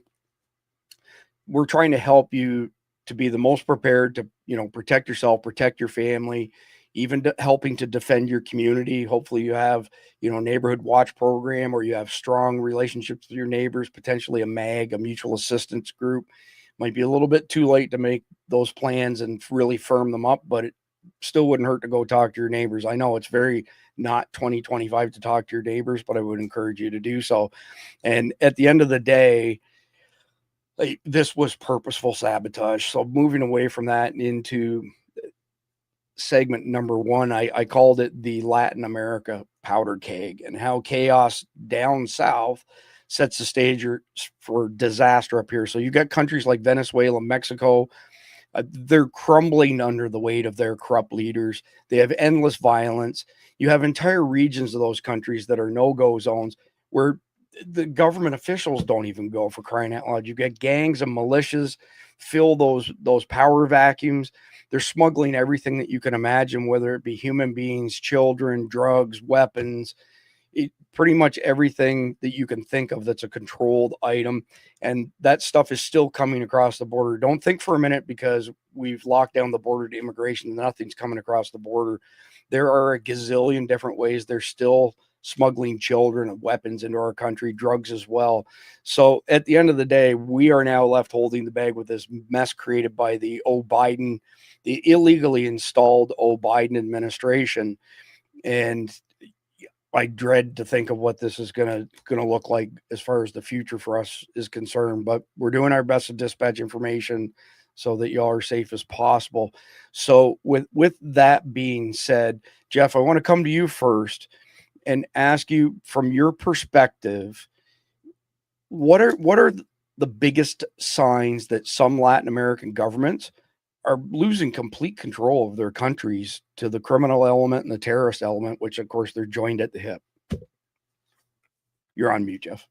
we're trying to help you to be the most prepared to, protect yourself, protect your family, even helping to defend your community. Hopefully you have, neighborhood watch program, or you have strong relationships with your neighbors, potentially a MAG, a mutual assistance group. Might be a little bit too late to make those plans and really firm them up, but it still wouldn't hurt to go talk to your neighbors. I know it's very not 2025 to talk to your neighbors, but I would encourage you to do so. And at the end of the day, this was purposeful sabotage. So moving away from that into segment number 1, I called it the Latin America powder keg, and how chaos down south sets the stage for disaster up here. So you got countries like Venezuela, Mexico, they're crumbling under the weight of their corrupt leaders. They have endless violence. You have entire regions of those countries that are no-go zones where the government officials don't even go, for crying out loud. You get gangs and militias fill those power vacuums. They're smuggling everything that you can imagine, whether it be human beings, children, drugs, weapons, pretty much everything that you can think of that's a controlled item. And that stuff is still coming across the border. Don't think for a minute because we've locked down the border to immigration, nothing's coming across the border. There are a gazillion different ways they're still smuggling children and weapons into our country, drugs as well. So at the end of the day, we are now left holding the bag with this mess created by the illegally installed Biden administration. And I dread to think of what this is going to look like as far as the future for us is concerned, but we're doing our best to dispatch information so that y'all are safe as possible. So with that being said, Jeff, I want to come to you first and ask you from your perspective, what are the biggest signs that some Latin American governments are losing complete control of their countries to the criminal element and the terrorist element, which of course they're joined at the hip? You're on mute, Jeff.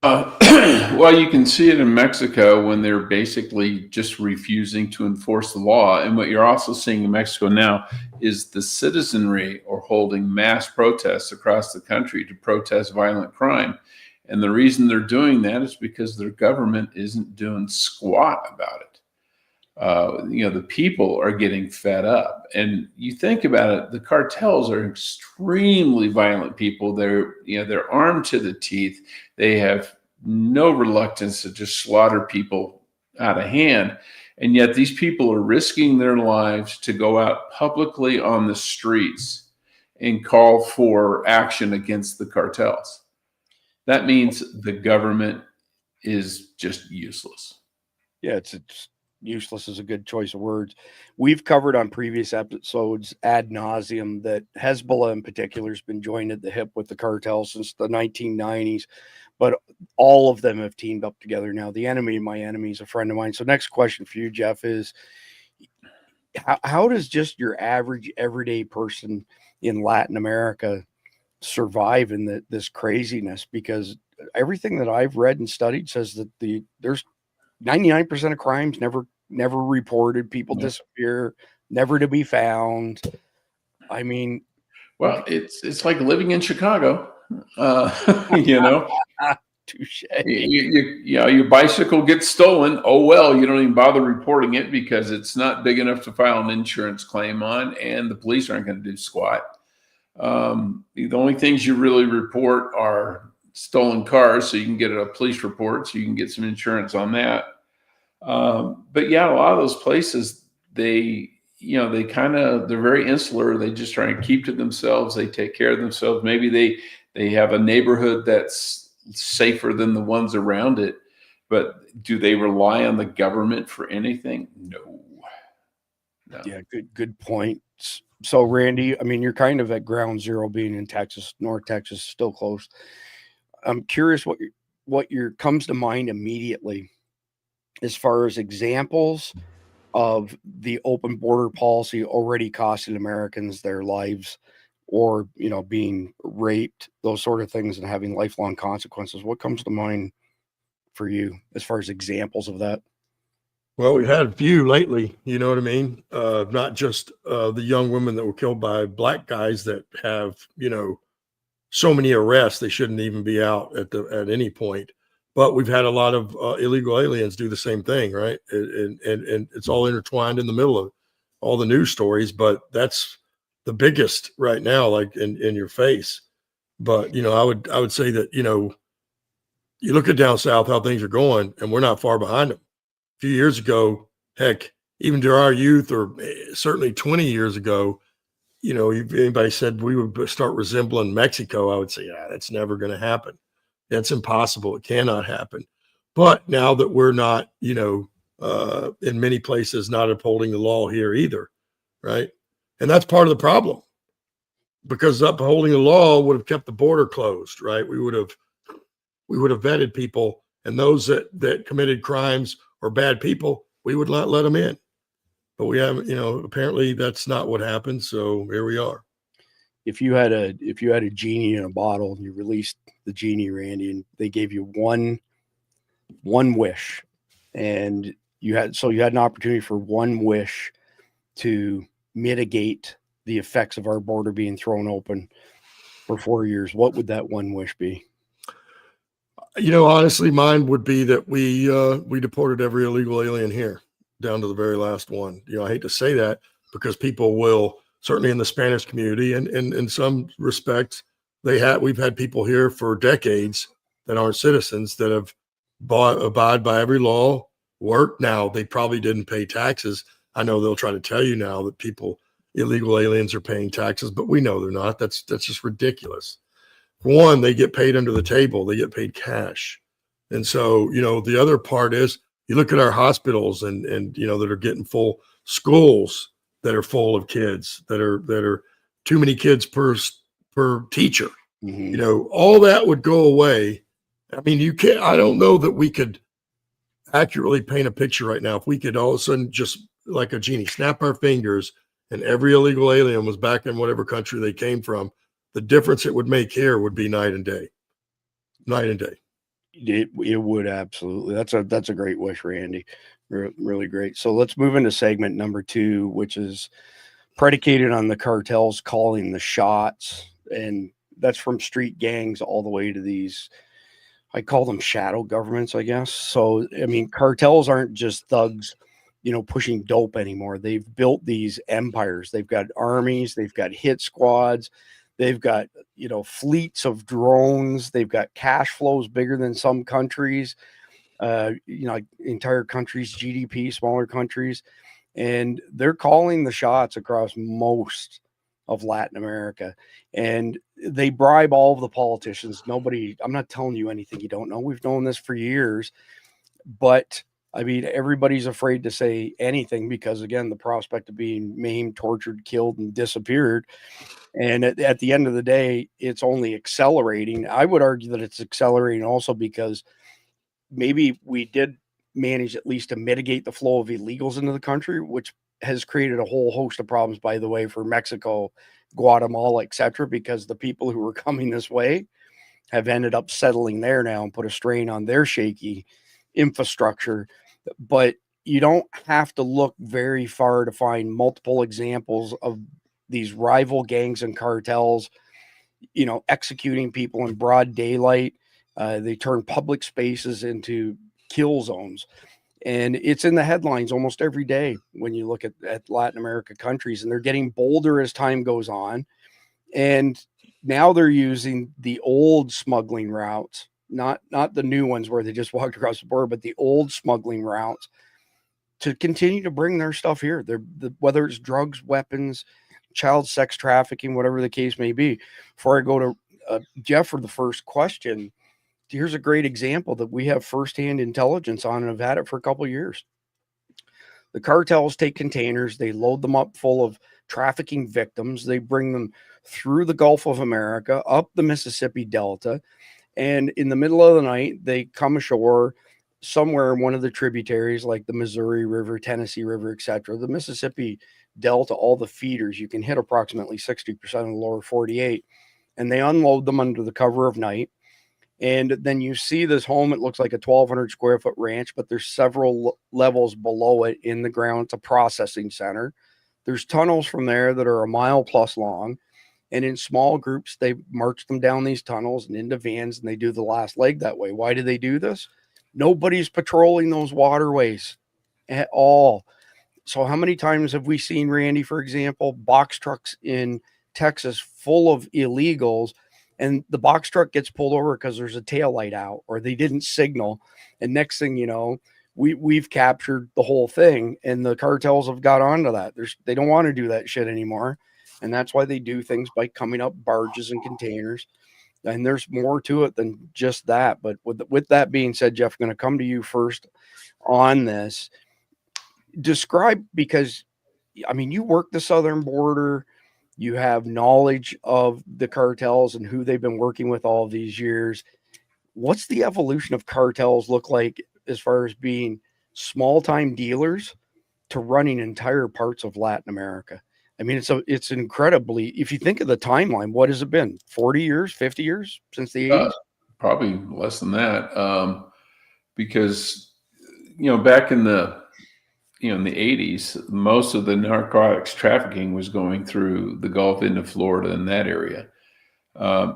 Well, you can see it in Mexico when they're basically just refusing to enforce the law. And what you're also seeing in Mexico now is the citizenry are holding mass protests across the country to protest violent crime. And the reason they're doing that is because their government isn't doing squat about it. The people are getting fed up. And you think about it, the cartels are extremely violent people. They're armed to the teeth. They have no reluctance to just slaughter people out of hand. And yet these people are risking their lives to go out publicly on the streets and call for action against the cartels. That means the government is just useless. Yeah, it's useless is a good choice of words. We've covered on previous episodes ad nauseum that Hezbollah in particular has been joined at the hip with the cartel since the 1990s, but all of them have teamed up together now. The enemy of my enemy is a friend of mine. So next question for you, Jeff, is how does just your average everyday person in Latin America survive in this craziness? Because everything that I've read and studied says that there's 99% of crimes never reported. People disappear, never to be found. I mean, well, it's like living in Chicago. Touche. Your bicycle gets stolen. Oh, well, you don't even bother reporting it because it's not big enough to file an insurance claim on, and the police aren't going to do squat. The only things you really report are stolen cars, so you can get a police report, so you can get some insurance on that. But yeah, a lot of those places, they're very insular. They just try and keep to themselves. They take care of themselves. Maybe they have a neighborhood that's safer than the ones around it, but do they rely on the government for anything? No. Yeah, good point. So Randy, I mean, you're kind of at ground zero being in Texas, North Texas, still close. I'm curious what comes to mind immediately as far as examples of the open border policy already costing Americans their lives, or, being raped, those sort of things, and having lifelong consequences. What comes to mind for you as far as examples of that? Well, we've had a few lately, you know what I mean? Not just the young women that were killed by black guys that have, so many arrests, they shouldn't even be out at any point. But we've had a lot of illegal aliens do the same thing, right? And it's all intertwined in the middle of all the news stories, but that's the biggest right now, like in your face. But, I would say that, you look at down south, how things are going, and we're not far behind them. A few years ago, heck, even during our youth, or certainly 20 years ago, if anybody said we would start resembling Mexico, I would say, that's never going to happen. That's impossible. It cannot happen. But now that we're not, in many places, not upholding the law here either, right? And that's part of the problem, because upholding the law would have kept the border closed, right? We would have vetted people, and those that committed crimes or bad people, we would not let them in. But we haven't, apparently that's not what happened. So here we are. If you had a genie in a bottle and you released the genie, Randy, and they gave you one wish, and you had an opportunity for one wish to mitigate the effects of our border being thrown open for 4 years, what would that one wish be? Honestly, mine would be that we deported every illegal alien here, down to the very last one. I hate to say that, because people will, certainly in the Spanish community, and in some respects, we've had people here for decades that aren't citizens that have abide by every law, work. Now, they probably didn't pay taxes. I know they'll try to tell you now that illegal aliens are paying taxes, but we know they're not. That's just ridiculous. For one, they get paid under the table. They get paid cash. And so, the other part is, you look at our hospitals and that are getting full, schools that are full of kids, that are too many kids per per teacher. Mhm. All that would go away. I mean, I don't know that we could accurately paint a picture right now. If we could all of a sudden, just like a genie, snap our fingers and every illegal alien was back in whatever country they came from, the difference it would make here would be night and day. It would absolutely. That's a great wish, Randy. Really great. So let's move into segment number 2, which is predicated on the cartels calling the shots, and that's from street gangs all the way to these, I call them shadow governments, I guess. So I mean, cartels aren't just thugs, pushing dope anymore. They've built these empires. They've got armies, they've got hit squads, they've got, fleets of drones, they've got cash flows bigger than some countries, like entire countries' GDP, smaller countries, and they're calling the shots across most of Latin America. And they bribe all of the politicians. I'm not telling you anything you don't know. We've known this for years, but I mean, everybody's afraid to say anything because, again, the prospect of being maimed, tortured, killed, and disappeared. And at the end of the day, it's only accelerating. I would argue that it's accelerating also because maybe we did manage at least to mitigate the flow of illegals into the country, which has created a whole host of problems, by the way, for Mexico, Guatemala, etc., because the people who were coming this way have ended up settling there now and put a strain on their shaky infrastructure. But you don't have to look very far to find multiple examples of these rival gangs and cartels, executing people in broad daylight. They turn public spaces into kill zones. And it's in the headlines almost every day when you look at Latin America countries, and they're getting bolder as time goes on. And now they're using the old smuggling routes, not the new ones where they just walked across the border, but the old smuggling routes to continue to bring their stuff here. Whether it's drugs, weapons, child sex trafficking, whatever the case may be. Before I go to Jeff for the first question, here's a great example that we have firsthand intelligence on and have had it for a couple of years. The cartels take containers, they load them up full of trafficking victims, they bring them through the Gulf of America, up the Mississippi Delta, and in the middle of the night, they come ashore somewhere in one of the tributaries like the Missouri River, Tennessee River, etc. The Mississippi Delta, all the feeders, you can hit approximately 60% of the lower 48, and they unload them under the cover of night. And then you see this home. It looks like a 1,200 square foot ranch, but there's several levels below it in the ground. It's a processing center. There's tunnels from there that are a mile plus long. And in small groups, they march them down these tunnels and into vans, and they do the last leg that way. Why do they do this? Nobody's patrolling those waterways at all. So how many times have we seen, Randy, for example, box trucks in Texas full of illegals, and the box truck gets pulled over because there's a taillight out or they didn't signal. And next thing you know, we've captured the whole thing, and the cartels have got onto that. They don't want to do that shit anymore. And that's why they do things by coming up barges and containers. And there's more to it than just that. But with that being said, Jeff, I'm going to come to you first on this. Describe, because, I mean, you work the southern border. You have knowledge of the cartels and who they've been working with all these years. What's the evolution of cartels look like as far as being small-time dealers to running entire parts of Latin America? I mean, it's incredibly, if you think of the timeline, what has it been? 40 years, 50 years since the 80s? Probably less than that. Because, back in the 80s, most of the narcotics trafficking was going through the Gulf into Florida and that area.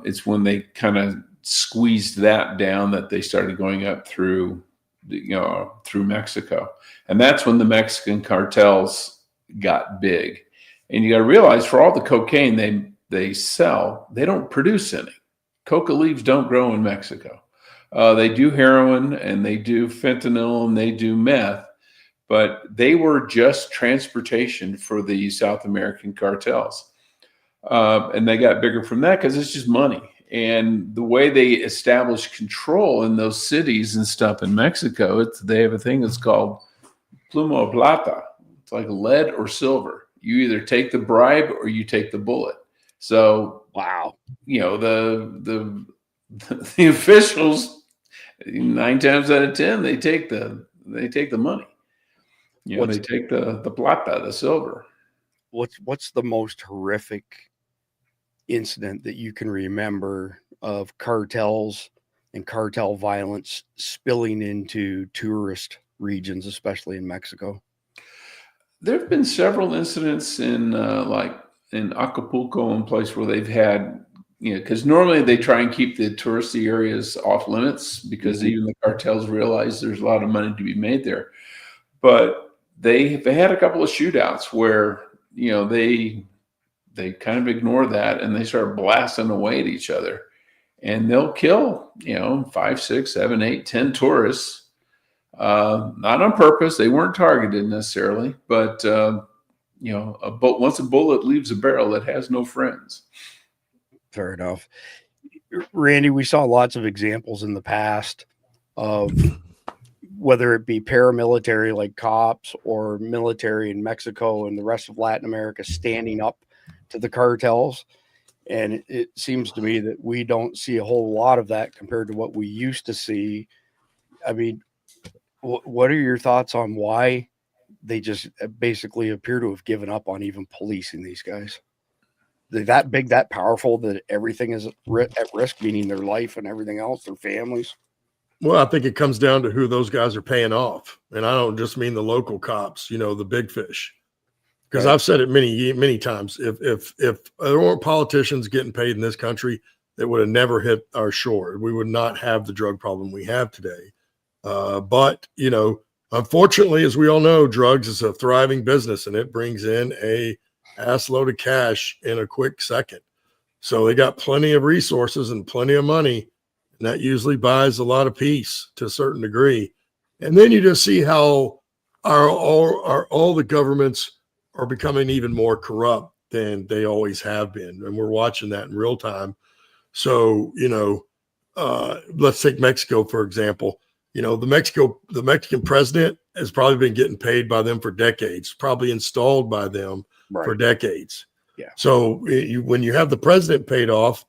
It's when they kind of squeezed that down that they started going up through Mexico. And that's when the Mexican cartels got big. And you got to realize, for all the cocaine they sell, they don't produce any. Coca leaves don't grow in Mexico. They do heroin and they do fentanyl and they do meth, but they were just transportation for the South American cartels. And they got bigger from that because it's just money. And the way they establish control in those cities and stuff in Mexico, they have a thing that's called plumo plata. It's like lead or silver. You either take the bribe or you take the bullet. So, Wow. the the officials, 9 times out of 10, they take the money. They take the plata, the silver. What's the most horrific incident that you can remember of cartels and cartel violence spilling into tourist regions, especially in Mexico? There have been several incidents in in Acapulco, and place where they've had, because normally they try and keep the touristy areas off limits because even the cartels realize there's a lot of money to be made there. But they had a couple of shootouts where they kind of ignore that and they start blasting away at each other, and they'll kill 5, 6, 7, 8, 10 tourists. Not on purpose. They weren't targeted necessarily, but once a bullet leaves a barrel, it has no friends. Fair enough. Randy, we saw lots of examples in the past of whether it be paramilitary like cops or military in Mexico and the rest of Latin America standing up to the cartels. And it seems to me that we don't see a whole lot of that compared to what we used to see. I mean, what are your thoughts on why they just basically appear to have given up on even policing these guys? They're that big, that powerful, that everything is at risk, meaning their life and everything else, their families. Well, I think it comes down to who those guys are paying off. And I don't just mean the local cops, the big fish. Because I've said it many times. If there weren't politicians getting paid in this country, that would have never hit our shore. We would not have the drug problem we have today. But unfortunately, as we all know, drugs is a thriving business, and it brings in a ass load of cash in a quick second. So they got plenty of resources and plenty of money, and that usually buys a lot of peace to a certain degree. And then you just see how all the governments are becoming even more corrupt than they always have been, and we're watching that in real time. So let's take Mexico for example. The Mexican president has probably been getting paid by them for decades, probably installed by them for decades. Yeah. So when you have the president paid off,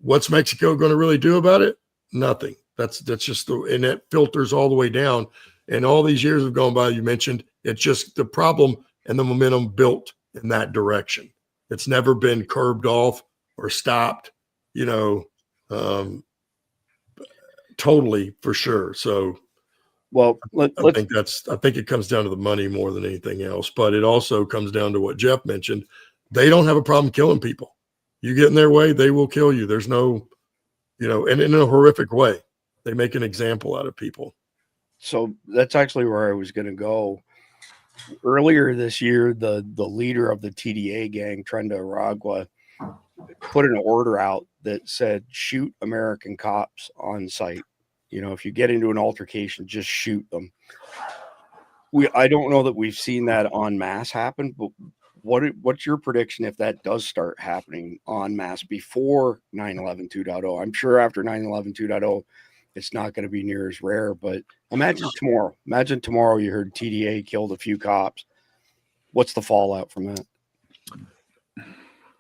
what's Mexico going to really do about it? Nothing. That's just and it filters all the way down. And all these years have gone by. You mentioned it's just the problem and the momentum built in that direction. It's never been curbed off or stopped. Totally, for sure. So, well, I think it comes down to the money more than anything else, but it also comes down to what Jeff mentioned. They don't have a problem killing people. You get in their way, they will kill you. There's no, and in a horrific way, they make an example out of people. So that's actually where I was going to go. Earlier this year, the leader of the TDA gang, Trenda Aragua, put an order out that said shoot American cops on sight. If you get into an altercation, just shoot them. I don't know that we've seen that en masse happen, but what's your prediction if that does start happening en masse before 9/11 2.0? I'm sure after 9/11 2.0, it's not going to be near as rare, but imagine tomorrow you heard TDA killed a few cops. What's the fallout from that?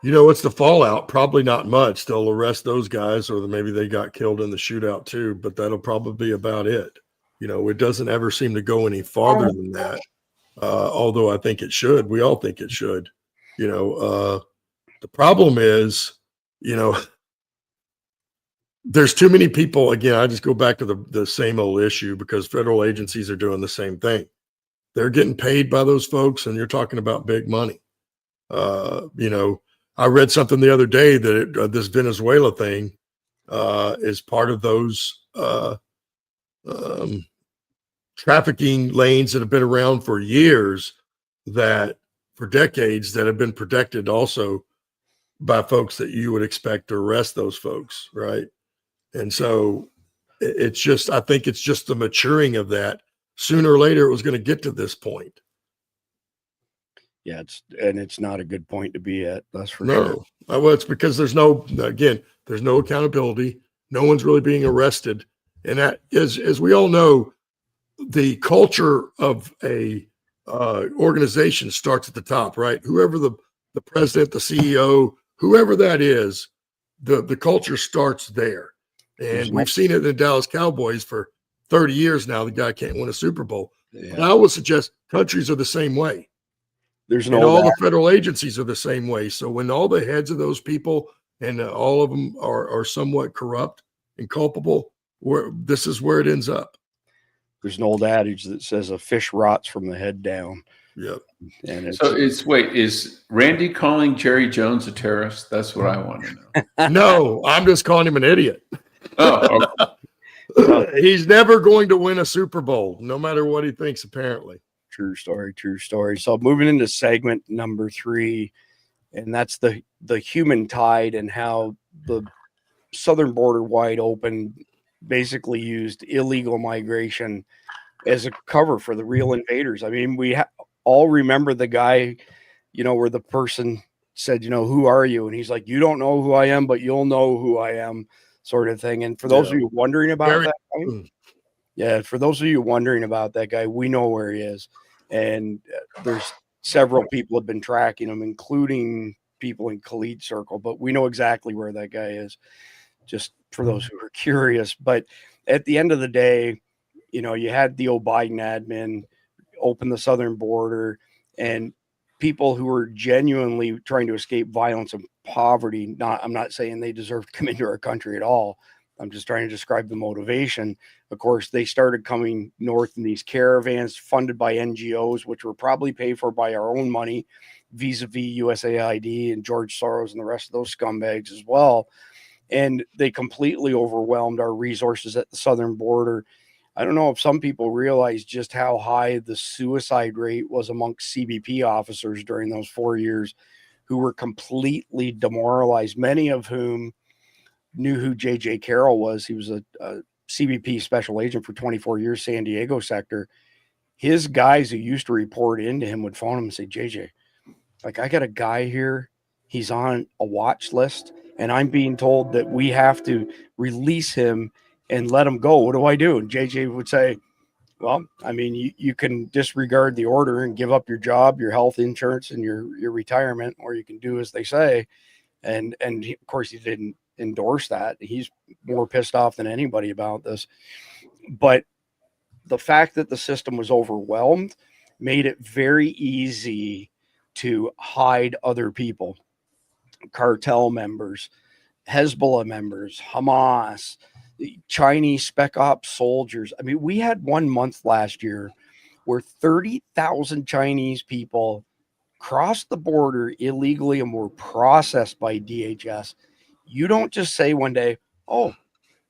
What's the fallout? Probably not much. They'll arrest those guys, or maybe they got killed in the shootout too, but that'll probably be about it. It doesn't ever seem to go any farther than that. Although I think it should. We all think it should. The problem is, there's too many people. Again, I just go back to the same old issue, because federal agencies are doing the same thing. They're getting paid by those folks, and you're talking about big money. I read something the other day that this Venezuela thing is part of those trafficking lanes that have been around for years, for decades, that have been protected also by folks that you would expect to arrest those folks, right? And so I think it's just the maturing of that. Sooner or later, it was going to get to this point. Yeah, it's not a good point to be at. That's for sure. No, well, it's because there's no accountability. No one's really being arrested, and that is, as we all know, the culture of a organization starts at the top, right? Whoever the president, the CEO, whoever that is, the culture starts there. There's And no- we've seen it in the Dallas Cowboys for 30 years now. The guy can't win a Super Bowl. But Yeah. I would suggest countries are the same way. There's And no all that. the federal agencies are the same way. So when all the heads of those people and all of them are somewhat corrupt and culpable, this is where it ends up. There's an old adage that says a fish rots from the head down. Yep. And it's, So is Randy calling Jerry Jones a terrorist? That's what I want to know. No, I'm just calling him an idiot. Oh, okay. He's never going to win a Super Bowl, no matter what he thinks, apparently. true story, true story. So moving into segment number 3, and that's the human tide and how the southern border wide open basically used illegal migration as a cover for the real invaders. I mean, we all remember the guy, where the person said, who are you? And he's like, you don't know who I am, but you'll know who I am, sort of thing. And for those of you wondering about that guy, for those of you wondering about that guy, we know where he is. And there's several people have been tracking him, including people in Khalid's circle, but we know exactly where that guy is, just for those who are curious. But at the end of the day, you had the Biden admin open the southern border, and people who were genuinely trying to escape violence and poverty. I'm not saying they deserve to come into our country at all. I'm just trying to describe the motivation. Of course, they started coming north in these caravans funded by NGOs, which were probably paid for by our own money, vis-a-vis USAID and George Soros and the rest of those scumbags as well. And they completely overwhelmed our resources at the southern border. I don't know if some people realize just how high the suicide rate was amongst CBP officers during those 4 years, who were completely demoralized, many of whom knew who J.J. Carroll was. He was a CBP special agent for 24 years, San Diego sector. His guys who used to report into him would phone him and say, JJ, like, I got a guy here. He's on a watch list, and I'm being told that we have to release him and let him go. What do I do? And JJ would say, well, I mean, you can disregard the order and give up your job, your health insurance, and your retirement, or you can do as they say. And of course, he didn't endorse that. He's more pissed off than anybody about this. But the fact that the system was overwhelmed made it very easy to hide other people, cartel members, Hezbollah members, Hamas, the Chinese spec ops soldiers. I mean, we had 1 month last year where 30,000 Chinese people crossed the border illegally and were processed by DHS. You don't just say one day, oh,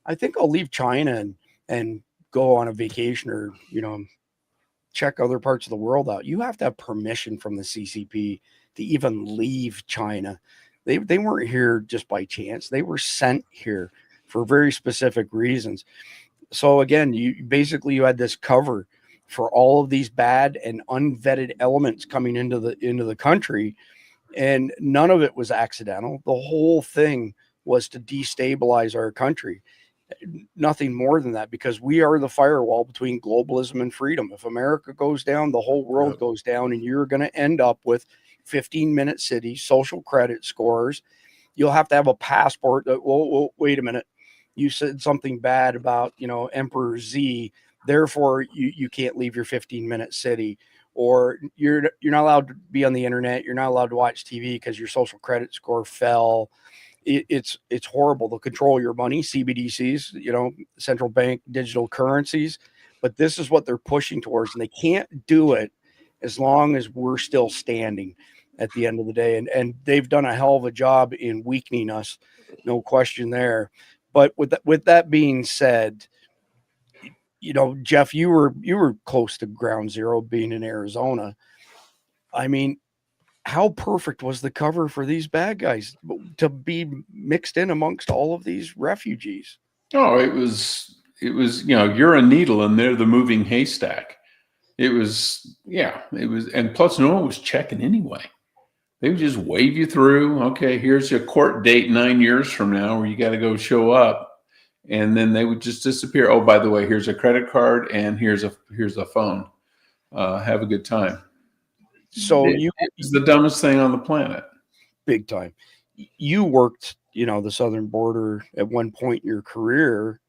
I think I'll leave China and go on a vacation or, check other parts of the world out. You have to have permission from the CCP to even leave China. They weren't here just by chance. They were sent here for very specific reasons. So again, you had this cover for all of these bad and unvetted elements coming into the country, and none of it was accidental. The whole thing was to destabilize our country. Nothing more than that, because we are the firewall between globalism and freedom. If America goes down, the whole world goes down, and you're going to end up with 15-minute cities, social credit scores. You'll have to have a passport that, well, wait a minute. You said something bad about, Emperor Z. Therefore, you can't leave your 15-minute city, or you're not allowed to be on the internet. You're not allowed to watch TV because your social credit score fell. It's horrible. They'll control your money, CBDCs, central bank digital currencies. But this is what they're pushing towards, and they can't do it as long as we're still standing at the end of the day. And they've done a hell of a job in weakening us, no question there. But with that being said, Jeff, you were close to ground zero being in Arizona. I mean, how perfect was the cover for these bad guys to be mixed in amongst all of these refugees? Oh, it was, you're a needle and they're the moving haystack. It was, and plus no one was checking anyway. They would just wave you through. Okay, here's your court date 9 years from now where you got to go show up. And then they would just disappear. Oh, by the way, here's a credit card and here's a phone. Have a good time. So it's the dumbest thing on the planet. Big time. you worked, the southern border at one point in your career.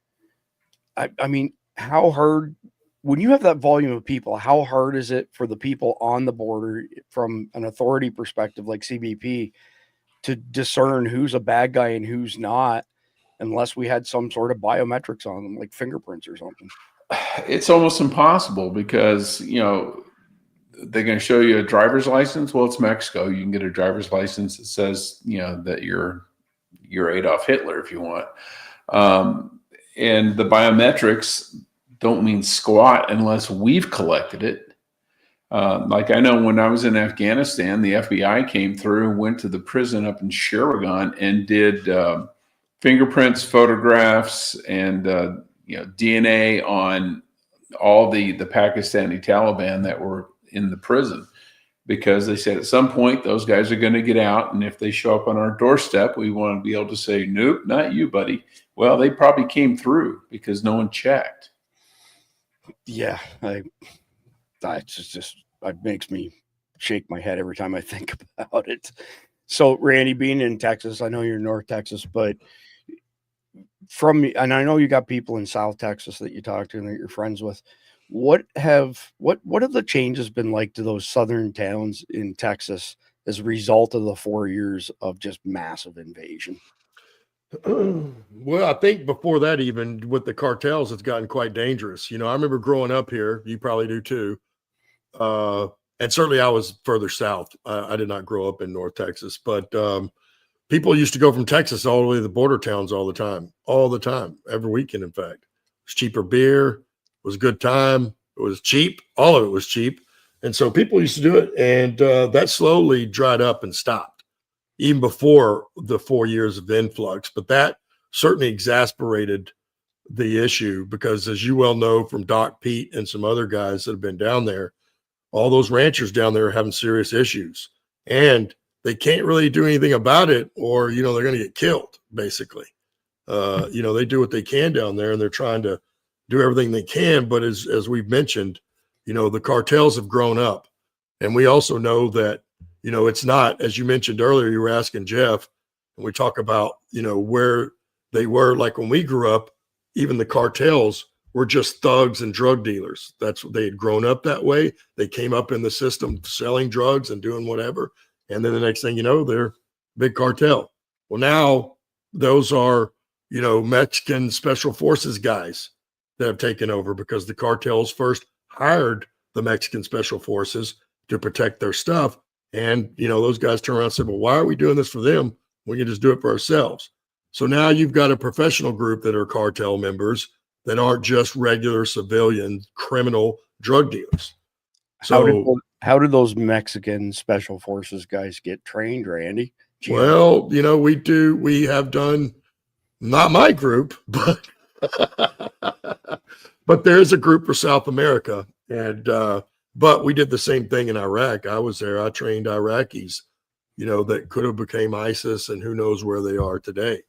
I mean, how hard, when you have that volume of people, how hard is it for the people on the border from an authority perspective like CBP to discern who's a bad guy and who's not, unless we had some sort of biometrics on them, like fingerprints or something? It's almost impossible because, they're going to show you a driver's license. Well, it's Mexico. You can get a driver's license that says, that you're Adolf Hitler if you want. And the biometrics don't mean squat unless we've collected it. Like I know when I was in Afghanistan, the FBI came through and went to the prison up in Sheragan and did fingerprints, photographs, and DNA on all the Pakistani Taliban that were in the prison, because they said at some point those guys are going to get out, and if they show up on our doorstep, we want to be able to say, nope, not you, buddy. Well, they probably came through because no one checked. Yeah, it makes me shake my head every time I think about it. So, Randy, being in Texas, I know you're in North Texas, but and I know you got people in South Texas that you talk to and that you're friends with. What have the changes been like to those southern towns in Texas as a result of the 4 years of just massive invasion? Well, I think before that, even with the cartels, it's gotten quite dangerous. I remember growing up here, you probably do too. And certainly I was further south. I did not grow up in North Texas, but people used to go from Texas all the way to the border towns all the time, every weekend. In fact, it's cheaper beer. It was a good time. It was cheap. All of it was cheap. And so people used to do it. And that slowly dried up and stopped even before the 4 years of influx. But that certainly exasperated the issue because, as you well know from Doc Pete and some other guys that have been down there, all those ranchers down there are having serious issues. And they can't really do anything about it, or, they're going to get killed, basically. They do what they can down there, and they're trying to do everything they can. But as we've mentioned, the cartels have grown up. And we also know that, it's not, as you mentioned earlier, you were asking Jeff, and we talk about, where they were. Like when we grew up, even the cartels were just thugs and drug dealers. That's what they had grown up that way. They came up in the system selling drugs and doing whatever. And then the next thing you know, they're big cartel. Well, now those are, Mexican special forces guys that have taken over because the cartels first hired the Mexican special forces to protect their stuff. And, those guys turn around and say, well, why are we doing this for them? We can just do it for ourselves. So now you've got a professional group that are cartel members that aren't just regular civilian criminal drug dealers. So how did those Mexican special forces guys get trained, Randy? Well, we have done, not my group, but but there's a group for South America. And, but we did the same thing in Iraq. I was there. I trained Iraqis, that could have became ISIS, and who knows where they are today.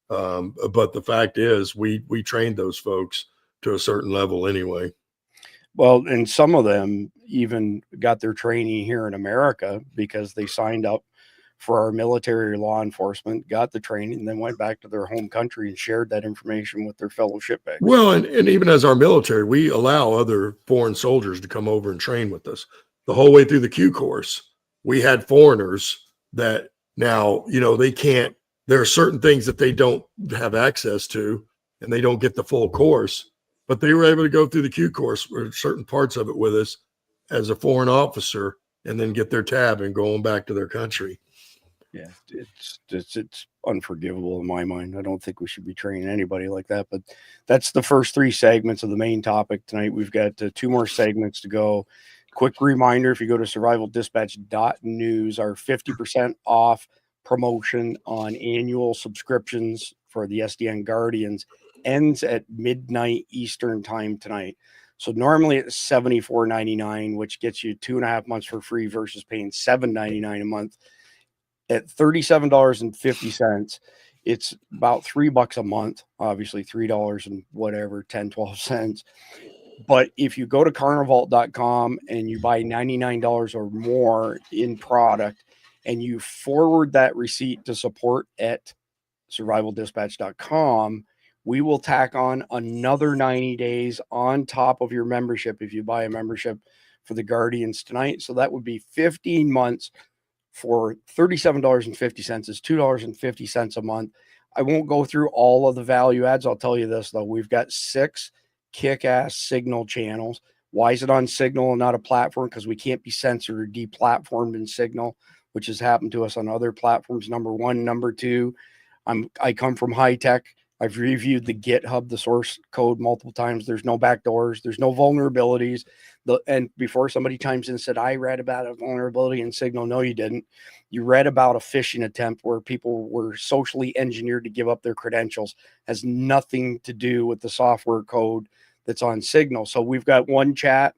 But the fact is we trained those folks to a certain level anyway. Well, and some of them even got their training here in America because they signed up for our military or law enforcement, got the training, and then went back to their home country and shared that information with their fellow shipmates. Well, and even as our military, we allow other foreign soldiers to come over and train with us. The whole way through the Q course, we had foreigners that now, they can't, there are certain things that they don't have access to, and they don't get the full course. But they were able to go through the Q course or certain parts of it with us as a foreign officer, and then get their tab and going back to their country. Yeah, it's unforgivable in my mind. I don't think we should be training anybody like that. But that's the first three segments of the main topic tonight. We've got 2 more segments to go. Quick reminder, if you go to survivaldispatch.news, our 50% off promotion on annual subscriptions for the SDN Guardians ends at midnight Eastern time tonight. So normally it's $74.99, which gets you 2.5 months for free versus paying $7.99 a month. At $37.50, it's about $3 a month, obviously $3 and whatever, 10, 12 cents. But if you go to carnivault.com and you buy $99 or more in product, and you forward that receipt to support@survivaldispatch.com, we will tack on another 90 days on top of your membership if you buy a membership for the Guardians tonight. So that would be 15 months for $37.50. It's $2.50 a month. I won't go through all of the value adds. I'll tell you this, though. We've got 6 kick-ass Signal channels. Why is it on Signal and not a platform? Because we can't be censored or deplatformed in Signal, which has happened to us on other platforms. Number one. Number two, I come from high tech. I've reviewed the GitHub, the source code, multiple times. There's no backdoors. There's no vulnerabilities. And before somebody chimes in and said, I read about a vulnerability in Signal. No, you didn't. You read about a phishing attempt where people were socially engineered to give up their credentials. Has nothing to do with the software code that's on Signal. So we've got one chat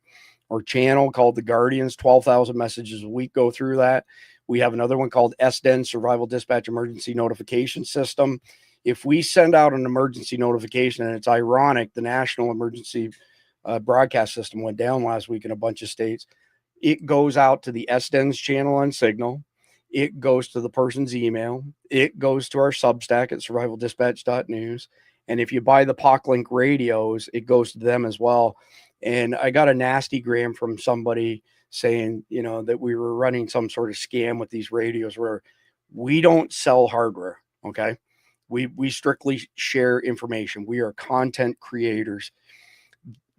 or channel called the Guardians. 12,000 messages a week go through that. We have another one called SDEN, Survival Dispatch Emergency Notification System. If we send out an emergency notification, and it's ironic, the national emergency broadcast system went down last week in a bunch of states. It goes out to the SDEN's channel on Signal. It goes to the person's email. It goes to our Substack at survivaldispatch.news. And if you buy the POC radios, it goes to them as well. And I got a nasty gram from somebody saying, that we were running some sort of scam with these radios where we don't sell hardware. Okay. We strictly share information. We are content creators.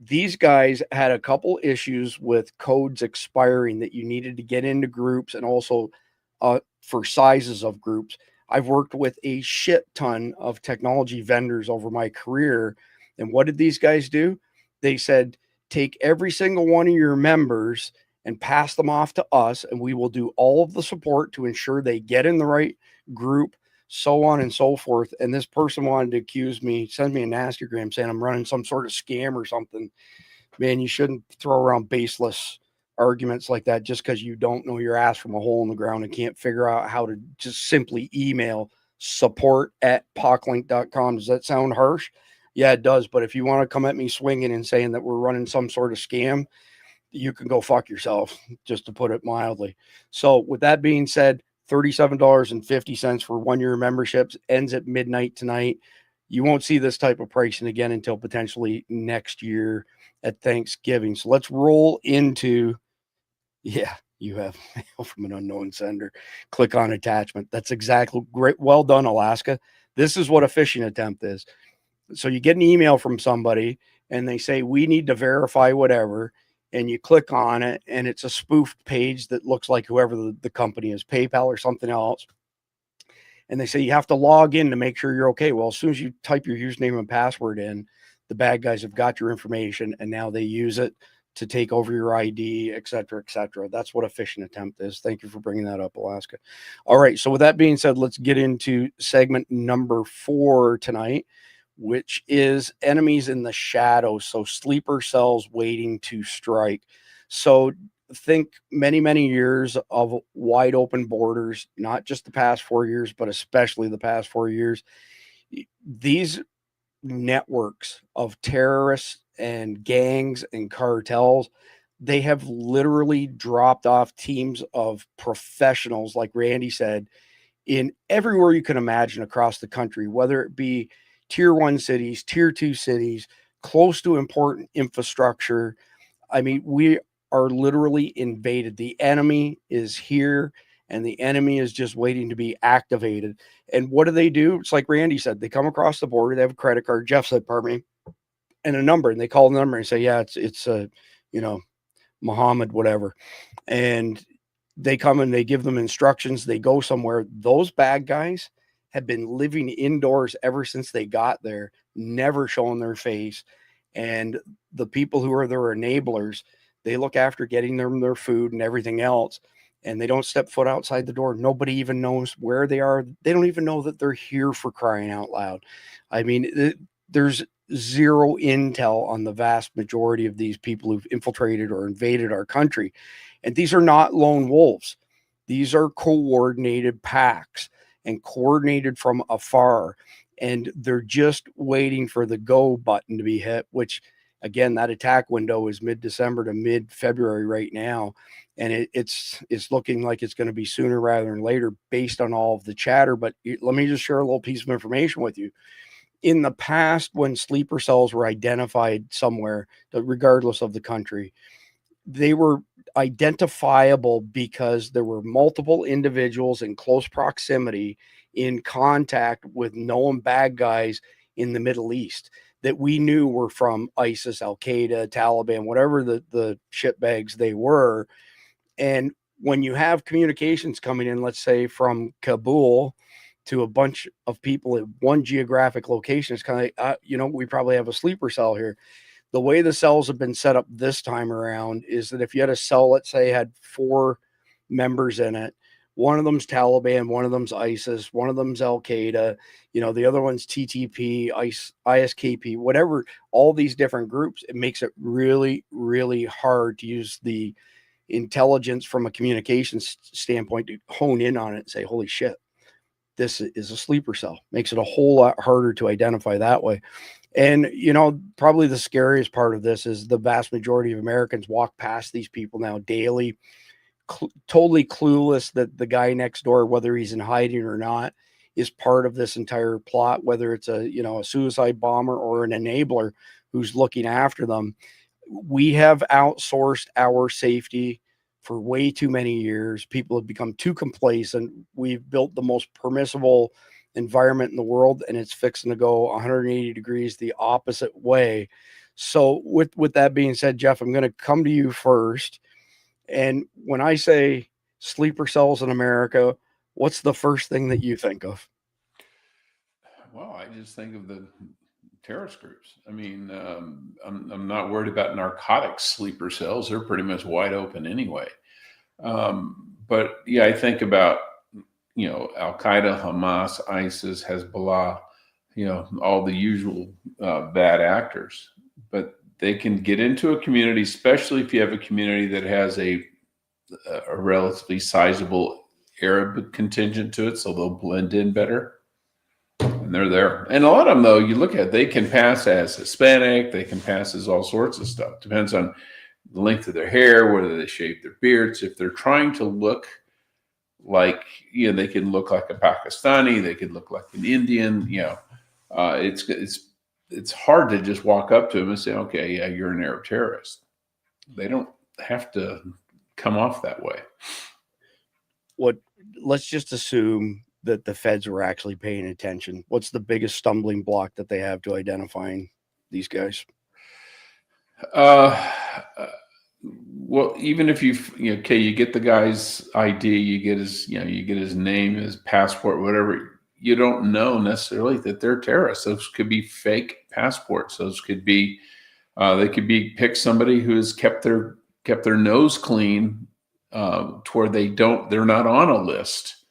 These guys had a couple issues with codes expiring that you needed to get into groups, and also for sizes of groups. I've worked with a shit ton of technology vendors over my career. And what did these guys do? They said, take every single one of your members and pass them off to us, and we will do all of the support to ensure they get in the right group, so on and so forth. And this person wanted to accuse me, send me a nastygram saying I'm running some sort of scam or something. Man, you shouldn't throw around baseless arguments like that just because you don't know your ass from a hole in the ground and can't figure out how to just simply email support@poclink.com. Does that sound harsh? Yeah, it does. But if you want to come at me swinging and saying that we're running some sort of scam, you can go fuck yourself, just to put it mildly. So with that being said, $37.50 for 1 year memberships, ends at midnight tonight. You won't see this type of pricing again until potentially next year at Thanksgiving. So let's roll into, you have mail from an unknown sender. Click on attachment. That's exactly great. Well done, Alaska. This is what a phishing attempt is. So you get an email from somebody and they say, we need to verify whatever. And you click on it, and it's a spoofed page that looks like whoever the company is, PayPal or something else. And they say you have to log in to make sure you're okay. Well, as soon as you type your username and password in, the bad guys have got your information, and now they use it to take over your ID, et cetera, et cetera. That's what a phishing attempt is. Thank you for bringing that up, Alaska. All right. So with that being said, let's get into segment number 4 tonight, which is enemies in the shadows. So sleeper cells waiting to strike. So think many, many years of wide open borders, not just the past 4 years, but especially the past 4 years. These networks of terrorists and gangs and cartels, they have literally dropped off teams of professionals, like Randy said, in everywhere you can imagine across the country, whether it be tier 1 cities, tier 2 cities, close to important infrastructure. I mean, we are literally invaded. The enemy is here, and the enemy is just waiting to be activated. And what do? It's like Randy said, they come across the border, they have a credit card, Jeff said, pardon me, and a number, and they call the number and say, yeah, it's Muhammad, whatever. And they come and they give them instructions. They go somewhere. Those bad guys have been living indoors ever since they got there, never showing their face. And the people who are their enablers, they look after getting them their food and everything else. And they don't step foot outside the door. Nobody even knows where they are. They don't even know that they're here, for crying out loud. I mean, there's zero intel on the vast majority of these people who've infiltrated or invaded our country. And these are not lone wolves. These are coordinated packs and coordinated from afar. And they're just waiting for the go button to be hit, which again, that attack window is mid-December to mid-February right now. And it's looking like it's going to be sooner rather than later based on all of the chatter. But let me just share a little piece of information with you. In the past, when sleeper cells were identified somewhere, regardless of the country, they were identifiable because there were multiple individuals in close proximity in contact with known bad guys in the Middle East that we knew were from ISIS, Al-Qaeda, Taliban, whatever the shitbags they were. And when you have communications coming in, let's say from Kabul to a bunch of people at one geographic location, it's kind of like, we probably have a sleeper cell here. The way the cells have been set up this time around is that if you had a cell, let's say had 4 members in it, one of them's Taliban, one of them's ISIS, one of them's Al-Qaeda, the other one's TTP, ISKP, whatever, all these different groups, it makes it really, really hard to use the intelligence from a communications standpoint to hone in on it and say, holy shit, this is a sleeper cell. Makes it a whole lot harder to identify that way. And, probably the scariest part of this is the vast majority of Americans walk past these people now daily, totally clueless that the guy next door, whether he's in hiding or not, is part of this entire plot, whether it's a suicide bomber or an enabler who's looking after them. We have outsourced our safety for way too many years. People have become too complacent. We've built the most permissible environment in the world, and it's fixing to go 180 degrees the opposite way. So with that being said, Jeff, I'm going to come to you first. And when I say sleeper cells in America, what's the first thing that you think of? Well, I just think of the terrorist groups. I mean, I'm not worried about narcotics sleeper cells. They're pretty much wide open anyway. But yeah, I think about, Al-Qaeda, Hamas, ISIS, Hezbollah, all the usual bad actors. But they can get into a community, especially if you have a community that has a relatively sizable Arab contingent to it, so they'll blend in better. And they're there. And a lot of them, though, you look at, they can pass as Hispanic, they can pass as all sorts of stuff. Depends on the length of their hair, whether they shave their beards. If they're trying to look like, they can look like a Pakistani, they could look like an Indian, it's hard to just walk up to them and say, okay, yeah, you're an Arab terrorist. They don't have to come off that way. Let's just assume that the feds were actually paying attention. What's the biggest stumbling block that they have to identifying these guys? Well, even if you get the guy's ID, you get his name, his passport, whatever. You don't know necessarily that they're terrorists. Those could be fake passports. Those could be, pick somebody who has kept their nose clean, to where they're not on a list.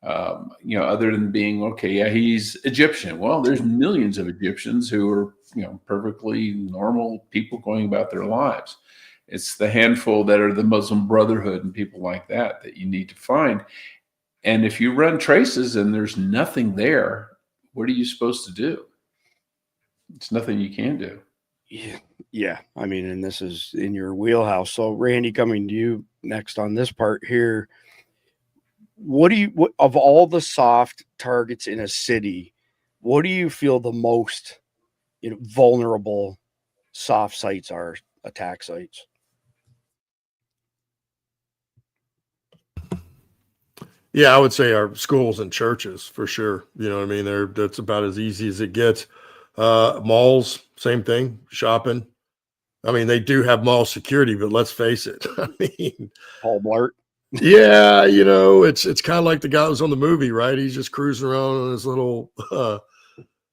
Other than being, okay, yeah, he's Egyptian. Well, there's millions of Egyptians who are, perfectly normal people going about their lives. It's the handful that are the Muslim Brotherhood and people like that you need to find. And if you run traces and there's nothing there, what are you supposed to do? It's nothing you can do. Yeah. I mean, and this is in your wheelhouse. So Randy, coming to you next on this part here. What of all the soft targets in a city, what do you feel the most, vulnerable soft sites are, attack sites? Yeah, I would say our schools and churches for sure. You know what I mean? That's about as easy as it gets. Malls, same thing, shopping. I mean, they do have mall security, but let's face it. I mean, Paul Blart. Yeah, it's kind of like the guy who's on the movie, right? He's just cruising around on his little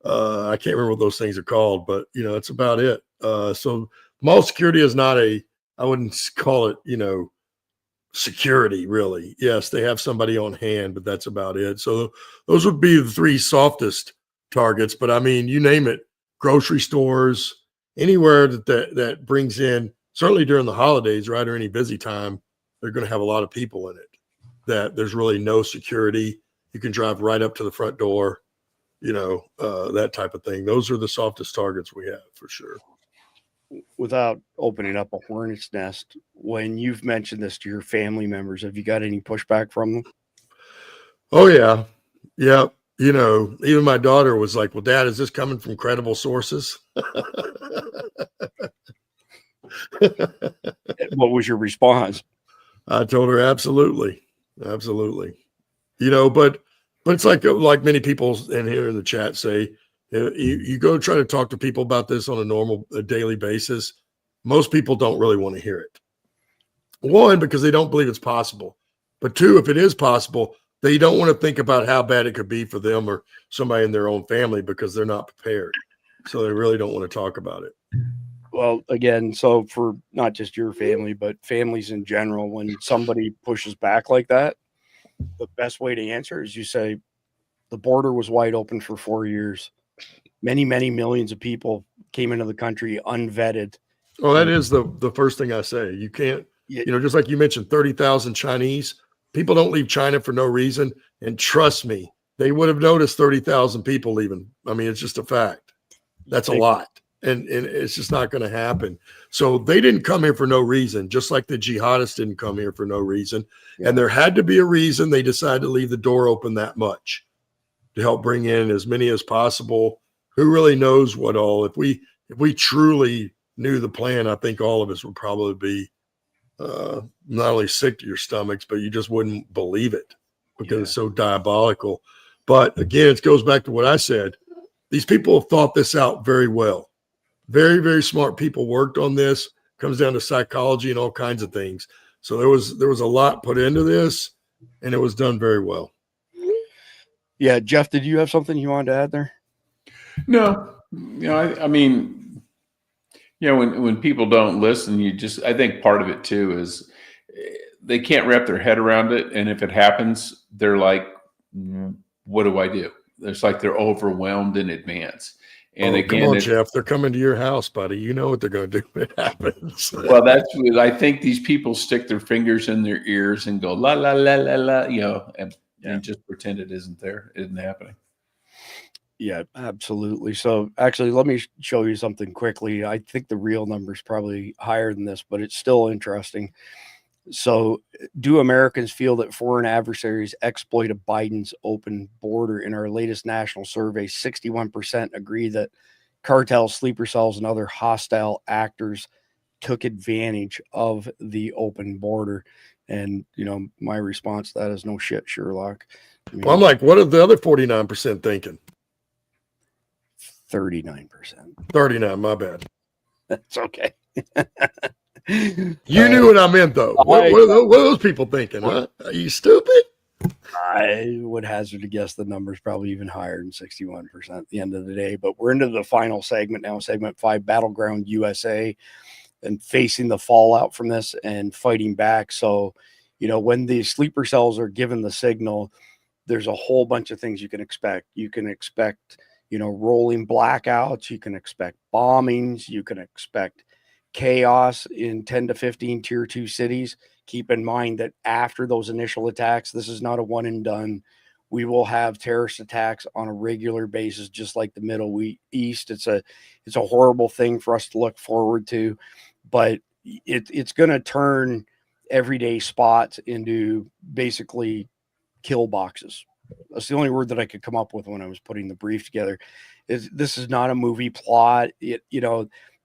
I can't remember what those things are called, but it's about it. So mall security is not I wouldn't call it, security really. Yes, they have somebody on hand, but that's about it. So those would be the 3 softest targets. But I mean, you name it, grocery stores, anywhere that brings in, certainly during the holidays, right, or any busy time, they're going to have a lot of people in it. That there's really no security. You can drive right up to the front door, that type of thing. Those are the softest targets we have for sure. without opening up a hornet's nest, when you've mentioned this to your family members, have you got any pushback from them? Oh yeah. Yeah. You know, even my daughter was like, well, Dad, is this coming from credible sources? What was your response? I told her, absolutely. Absolutely. You know, but it's like many people in here in the chat say, you go try to talk to people about this on a daily basis. Most people don't really want to hear it. One, because they don't believe it's possible. But two, if it is possible, they don't want to think about how bad it could be for them or somebody in their own family because they're not prepared. So they really don't want to talk about it. Well, again, so for not just your family, but families in general, when somebody pushes back like that, the best way to answer is you say, the border was wide open for 4 years. Many, many millions of people came into the country unvetted. Well, that is the first thing I say. You can't, you know, just like you mentioned, 30,000 Chinese. People don't leave China for no reason. And trust me, they would have noticed 30,000 people leaving. I mean, it's just a fact. That's a lot. And it's just not going to happen. So they didn't come here for no reason, just like the jihadists didn't come here for no reason. And there had to be a reason they decided to leave the door open that much to help bring in as many as possible. Who really knows what all? If we truly knew the plan, I think all of us would probably be not only sick to your stomachs, but you just wouldn't believe it because it's so diabolical. But again, it goes back to what I said. These people have thought this out very well. Very, very smart people worked on this. Comes down to psychology and all kinds of things. So there was a lot put into this, and it was done very well. Yeah, Jeff, did you have something you wanted to add there? No, you know, I mean, you know, when people don't listen, I think part of it too is they can't wrap their head around it. And if it happens, they're like, what do I do? It's like they're overwhelmed in advance. And again, come on, Jeff, they're coming to your house, buddy. You know what they're going to do when it happens. Well, that's what I think. These people stick their fingers in their ears and go, la, la, la, la, la, you know, and just pretend it isn't there. It isn't happening. Yeah, absolutely. So actually, let me show you something quickly. I think the real number is probably higher than this, but it's still interesting. So do Americans feel that foreign adversaries exploited Biden's open border? In our latest national survey, 61% agree that cartels, sleeper cells, and other hostile actors took advantage of the open border. And, you know, my response to that is no shit, Sherlock. I mean, well, I'm like, what are the other 49% thinking? 39%. 39, my bad. That's okay. You knew what I meant, though. What are those people thinking, huh? Are you stupid? I would hazard to guess the number is probably even higher than 61% at the end of the day. But we're into the final segment now, segment 5, Battleground USA, and facing the fallout from this and fighting back. So, you know, when the sleeper cells are given the signal, there's a whole bunch of things you can expect. You can expect, you know, rolling blackouts. You can expect bombings. You can expect chaos in 10 to 15 tier 2 cities. Keep in mind that after those initial attacks, this is not a one and done. We will have terrorist attacks on a regular basis, just like the Middle East. It's a horrible thing for us to look forward to, but it's going to turn everyday spots into basically kill boxes. That's the only word that I could come up with when I was putting the brief together. This is not a movie plot.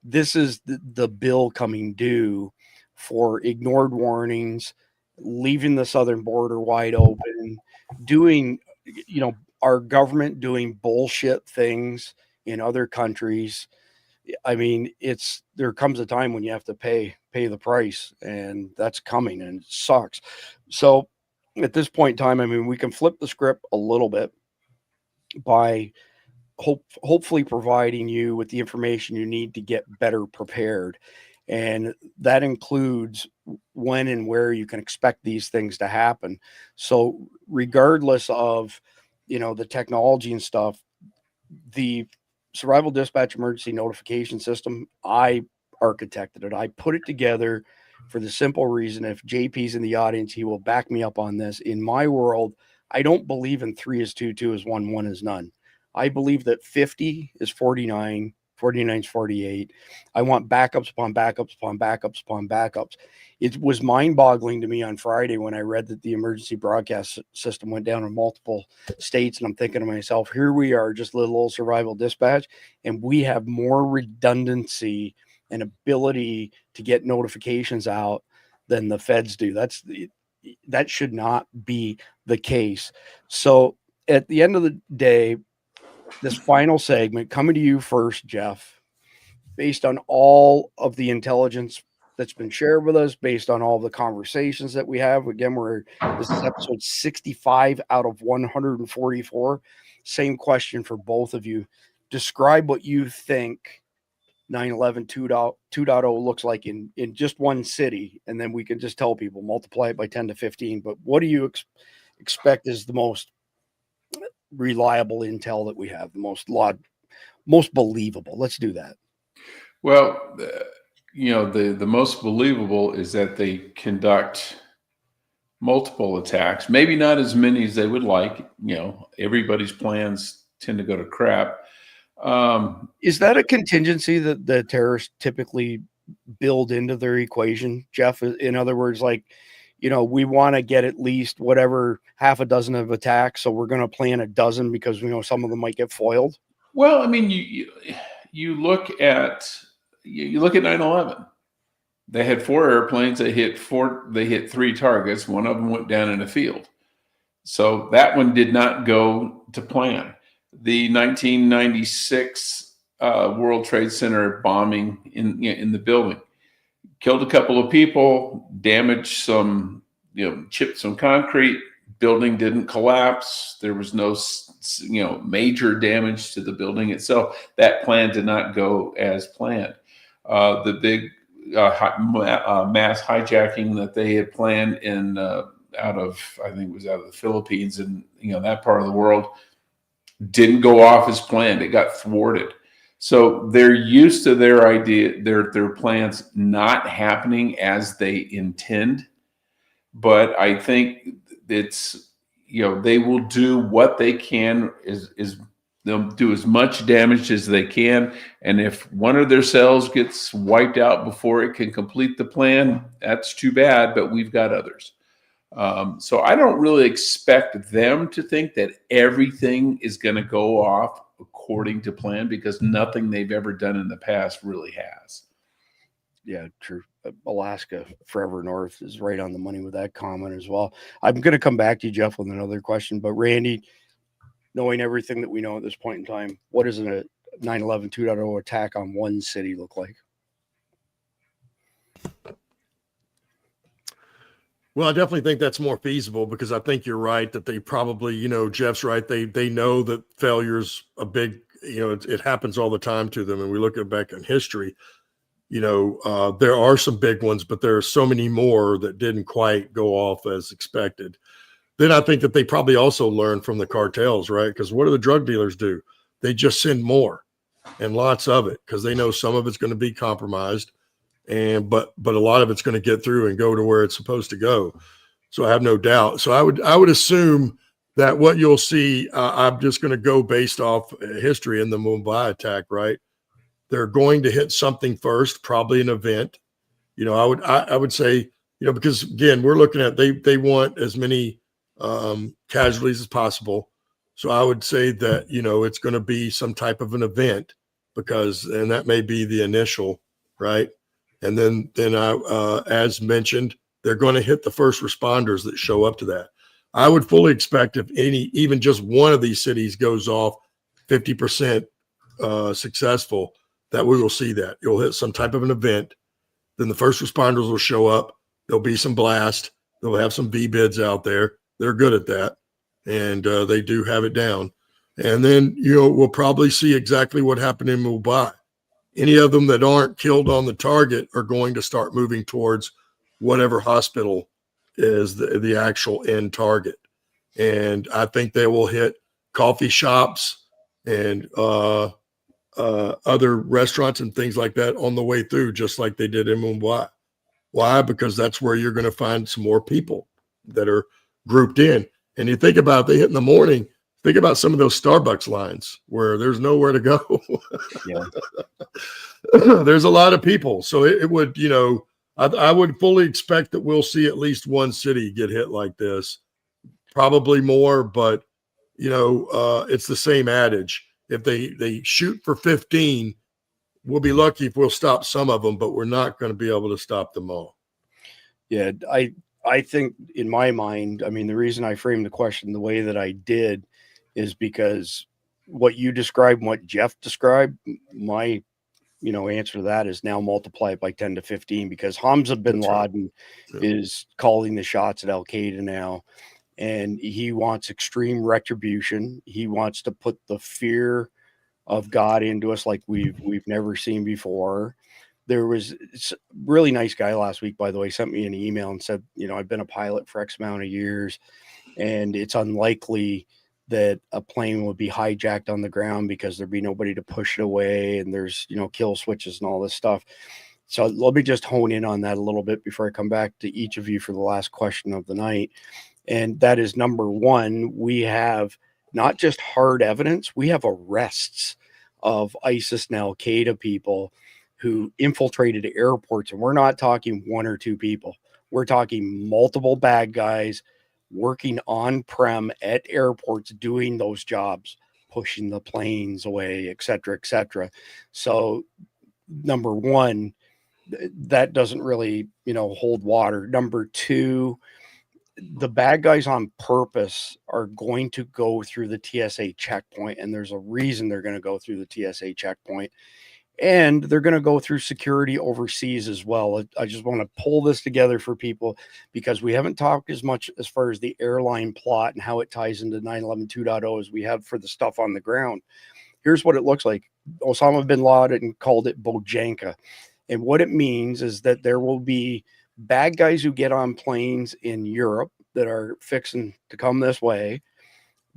This is the bill coming due for ignored warnings, leaving the southern border wide open, doing, you know, our government doing bullshit things in other countries. I mean, there comes a time when you have to pay the price, and that's coming, and it sucks. So at this point in time, I mean, we can flip the script a little bit by hopefully providing you with the information you need to get better prepared. And that includes when and where you can expect these things to happen. So regardless of, you know, the technology and stuff, the survival dispatch emergency notification system, I architected it. I put it together for the simple reason, if JP's in the audience, he will back me up on this. In my world, I don't believe in 3 is 2, 2 is 1, 1 is none. I believe that 50 is 49, 49 is 48. I want backups upon backups upon backups upon backups. It was mind-boggling to me on Friday when I read that the emergency broadcast system went down in multiple states, and I'm thinking to myself, here we are, just little old survival dispatch, and we have more redundancy and ability to get notifications out than the feds do. That should not be the case. So at the end of the day, this final segment coming to you first, Jeff, based on all of the intelligence that's been shared with us, based on all the conversations that we have. Again, this is episode 65 out of 144. Same question for both of you. Describe what you think 9/11 2.0 looks like in just one city, and then we can just tell people multiply it by 10 to 15. But what do you expect is the most reliable intel that we have, the most believable? Let's do that. Well, the most believable is that they conduct multiple attacks, maybe not as many as they would like. Everybody's plans tend to go to crap. Is that a contingency that the terrorists typically build into their equation, Jeff? In other words, we want to get at least whatever half a dozen of attacks, so we're going to plan a dozen because we know some of them might get foiled. Well, I mean, you look at 9/11. They had 4 airplanes. They hit 3 targets. One of them went down in a field. So that one did not go to plan. The 1996 World Trade Center bombing in the building killed a couple of people, damaged some, chipped some concrete. Building didn't collapse. There was no, major damage to the building itself. That plan did not go as planned. The big mass hijacking that they had planned out of the Philippines and that part of the world didn't go off as planned. It got thwarted. So they're used to their idea, their plans not happening as they intend. But I think it's, they will do what they can, they'll do as much damage as they can. And if one of their cells gets wiped out before it can complete the plan, that's too bad, but we've got others. So I don't really expect them to think that everything is going to go off according to plan, because nothing they've ever done in the past really has. Yeah, true. Alaska forever north is right on the money with that comment as well. I'm going to come back to you, Jeff, with another question. But Randy, knowing everything that we know at this point in time, what does a 9/11 2.0 attack on one city look like? Well, I definitely think that's more feasible, because I think you're right that they probably, Jeff's right. They know that failure's a big, it happens all the time to them. And we look back in history, there are some big ones, but there are so many more that didn't quite go off as expected. Then I think that they probably also learn from the cartels, right? Because what do the drug dealers do? They just send more and lots of it, because they know some of it's going to be compromised. But a lot of it's going to get through and go to where it's supposed to go. So I have no doubt. So I would assume that what you'll see, I'm just going to go based off history in the Mumbai attack, right? They're going to hit something first, probably an event. I would say, because again, we're looking at, they want as many casualties as possible. So I would say that, it's going to be some type of an event, and that may be the initial, right? And then as mentioned, they're going to hit the first responders that show up to that. I would fully expect if even just one of these cities goes off 50% successful, that we will see that. You'll hit some type of an event. Then the first responders will show up. There'll be some blast. They'll have some V-bids out there. They're good at that. And they do have it down. And then, we'll probably see exactly what happened in Mumbai. Any of them that aren't killed on the target are going to start moving towards whatever hospital is the actual end target. And I think they will hit coffee shops and other restaurants and things like that on the way through, just like they did in Mumbai. Why? Because that's where you're going to find some more people that are grouped in. And you think about it, they hit in the morning, Think about some of those Starbucks lines where there's nowhere to go. Yeah. There's a lot of people. So it would, I would fully expect that we'll see at least one city get hit like this, probably more, but it's the same adage. If they shoot for 15, we'll be lucky if we'll stop some of them, but we're not going to be able to stop them all. Yeah, I think in my mind, I mean, the reason I framed the question the way that I did is because what you described and what Jeff described, my answer to that is now multiply it by 10 to 15, because Hamza bin That's right. Laden Yeah. is calling the shots at Al-Qaeda now, and he wants extreme retribution. He wants to put the fear of God into us like we've never seen before. There was a really nice guy last week, by the way, sent me an email and said, I've been a pilot for X amount of years, and it's unlikely that a plane would be hijacked on the ground because there'd be nobody to push it away, and there's kill switches and all this stuff. So let me just hone in on that a little bit before I come back to each of you for the last question of the night. And that is, number one, we have not just hard evidence, we have arrests of ISIS and Al-Qaeda people who infiltrated airports. And we're not talking one or two people. We're talking multiple bad guys working on-prem at airports, doing those jobs, pushing the planes away, et cetera, et cetera. So number one, that doesn't really, hold water. Number two, the bad guys on purpose are going to go through the TSA checkpoint, and there's a reason they're going to go through the TSA checkpoint, and they're going to go through security overseas as well. I just want to pull this together for people because we haven't talked as much as far as the airline plot and how it ties into 9/11 2.0 as we have for the stuff on the ground. Here's what it looks like. Osama bin Laden called it Bojanka. And what it means is that there will be bad guys who get on planes in Europe that are fixing to come this way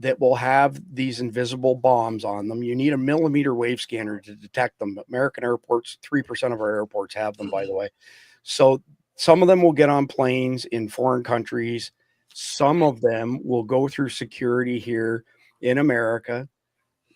that will have these invisible bombs on them. You need a millimeter wave scanner to detect them. American airports, 3% of our airports have them, by the way. So some of them will get on planes in foreign countries. Some of them will go through security here in America.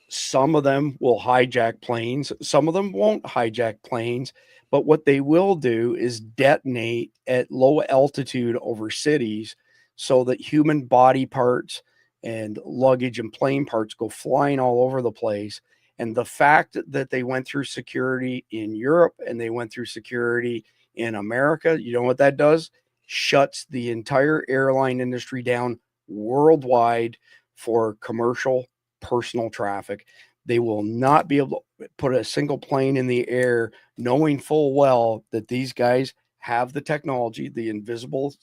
Some of them will hijack planes. Some of them won't hijack planes. But what they will do is detonate at low altitude over cities so that human body parts and luggage and plane parts go flying all over the place. And the fact that they went through security in Europe and they went through security in America, you know what that does? Shuts the entire airline industry down worldwide for commercial personal traffic. They will not be able to put a single plane in the air knowing full well that these guys have the technology, the invisible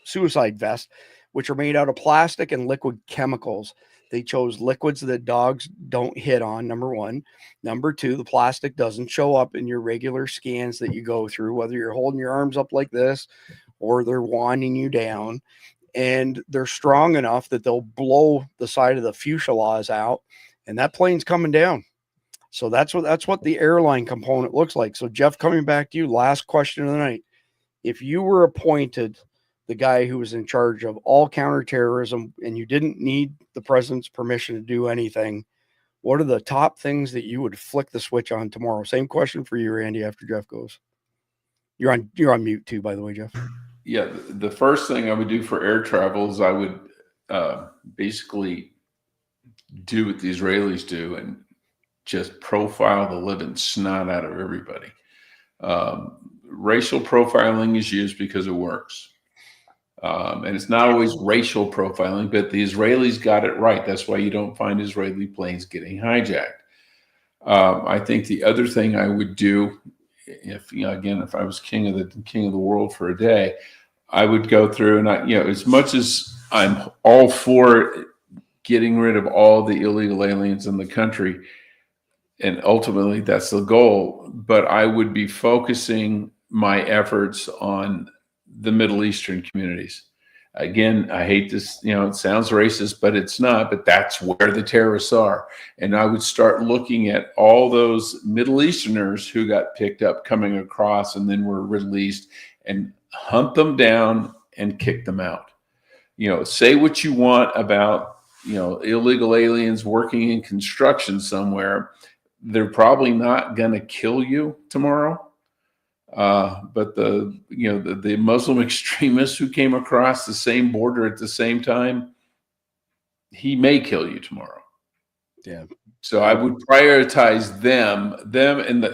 suicide vest, which are made out of plastic and liquid chemicals. They chose liquids that dogs don't hit on, number one. Number two, the plastic doesn't show up in your regular scans that you go through, whether you're holding your arms up like this or they're winding you down. And they're strong enough that they'll blow the side of the fuselage out, and that plane's coming down. So that's what the airline component looks like. So Jeff, coming back to you, last question of the night. If you were appointed the guy who was in charge of all counterterrorism and you didn't need the president's permission to do anything, what are the top things that you would flick the switch on tomorrow? Same question for you, Randy, after Jeff goes. You're on mute too, by the way, Jeff. Yeah, the first thing I would do for air travel is I would basically do what the Israelis do and just profile the living snot out of everybody. Racial profiling is used because it works. And it's not always racial profiling, but the Israelis got it right. That's why you don't find Israeli planes getting hijacked. I think the other thing I would do, if I was king of the world for a day, I would go through and as much as I'm all for getting rid of all the illegal aliens in the country, and ultimately that's the goal, but I would be focusing my efforts on the Middle Eastern communities. Again, I hate this, it sounds racist, but it's not, but that's where the terrorists are. And I would start looking at all those Middle Easterners who got picked up coming across and then were released and hunt them down and kick them out. Say what you want about illegal aliens working in construction somewhere, they're probably not going to kill you tomorrow. But the Muslim extremists who came across the same border at the same time, he may kill you tomorrow. Yeah. So I would prioritize them, and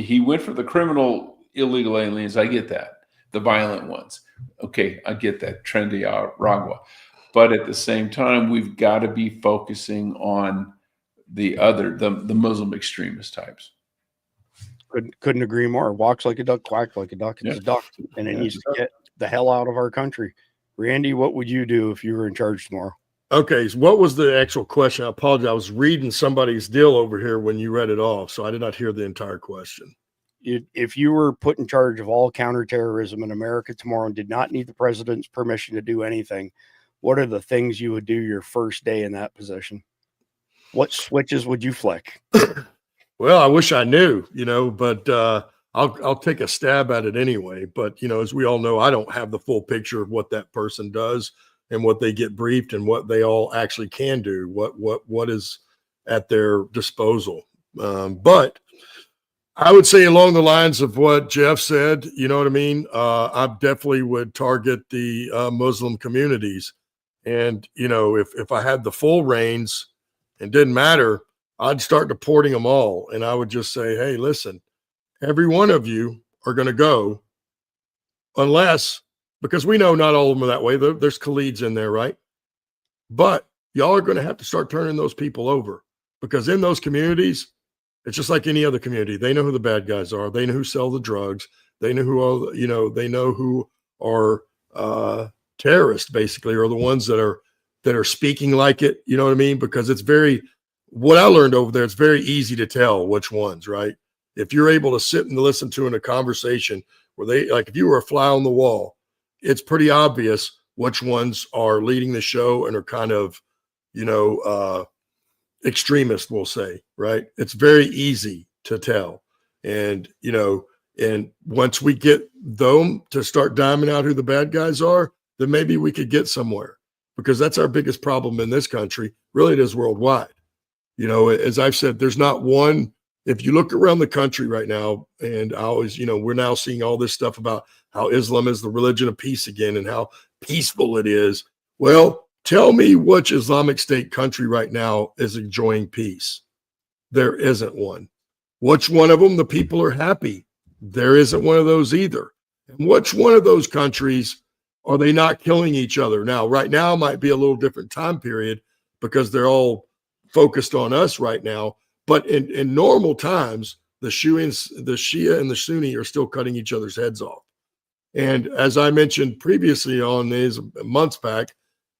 he went for the criminal illegal aliens. I get that. The violent ones. Okay, I get that. Trendy Ragua. But at the same time, we've got to be focusing on the Muslim extremist types. Couldn't agree more. Walks like a duck, quacks like a duck. It's a duck, and it needs to get the hell out of our country. Randy, what would you do if you were in charge tomorrow? Okay, so what was the actual question? I apologize. I was reading somebody's deal over here when you read it off, so I did not hear the entire question. If you were put in charge of all counterterrorism in America tomorrow and did not need the president's permission to do anything, what are the things you would do your first day in that position? What switches would you flick? Well, I wish I knew, but I'll take a stab at it anyway. But, as we all know, I don't have the full picture of what that person does and what they get briefed and what they all actually can do, what is at their disposal. But I would say along the lines of what Jeff said, you know what I mean? I definitely would target the Muslim communities. And, if I had the full reins and didn't matter, I'd start deporting them all. And I would just say, hey, listen, every one of you are going to go because we know not all of them are that way. There's Khalids in there, right? But y'all are going to have to start turning those people over, because in those communities, it's just like any other community. They know who the bad guys are. They know who sell the drugs. They know who are terrorists, basically, or the ones that are speaking like it. You know what I mean? Because what I learned over there, it's very easy to tell which ones, right? If you're able to sit and listen to in a conversation where if you were a fly on the wall, it's pretty obvious which ones are leading the show and are kind of, extremist, we'll say, right? It's very easy to tell. And, and once we get them to start diming out who the bad guys are, then maybe we could get somewhere, because that's our biggest problem in this country. Really, it is worldwide. As I've said, there's not one. If you look around the country right now, and I always, we're now seeing all this stuff about how Islam is the religion of peace again and how peaceful it is. Well, tell me which Islamic State country right now is enjoying peace. There isn't one. Which one of them the people are happy? There isn't one of those either. And which one of those countries are they not killing each other? Now, right now might be a little different time period because they're all focused on us right now. But in normal times, the Shia and the Sunni are still cutting each other's heads off. And as I mentioned previously on these months back,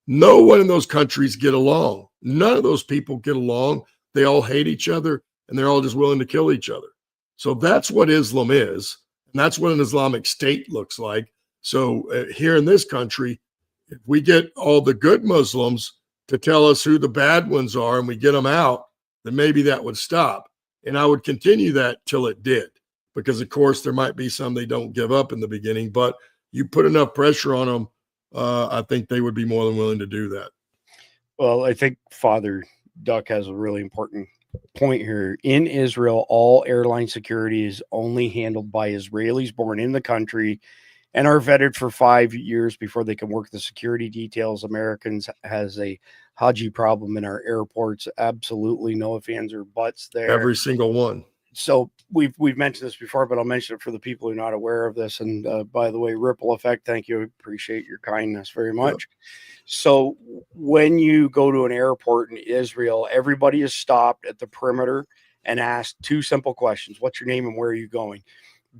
no one in those countries get along. None of those people get along. They all hate each other, and they're all just willing to kill each other. So that's what Islam is, and that's what an Islamic State looks like. So here in this country, if we get all the good Muslims to tell us who the bad ones are and we get them out, then maybe that would stop. And I would continue that till it did, because of course there might be some they don't give up in the beginning, but you put enough pressure on them, I think they would be more than willing to do that. Well, I think Father Duck has a really important point here. In Israel, all airline security is only handled by Israelis born in the country and are vetted for 5 years before they can work the security details. Americans has a Haji problem in our airports. Absolutely no ifs, ands, or buts there. Every single one. So we've mentioned this before, but I'll mention it for the people who are not aware of this. And by the way, ripple effect, thank you. I appreciate your kindness very much. Yeah. So when you go to an airport in Israel, everybody is stopped at the perimeter and asked 2 simple questions. What's your name and where are you going?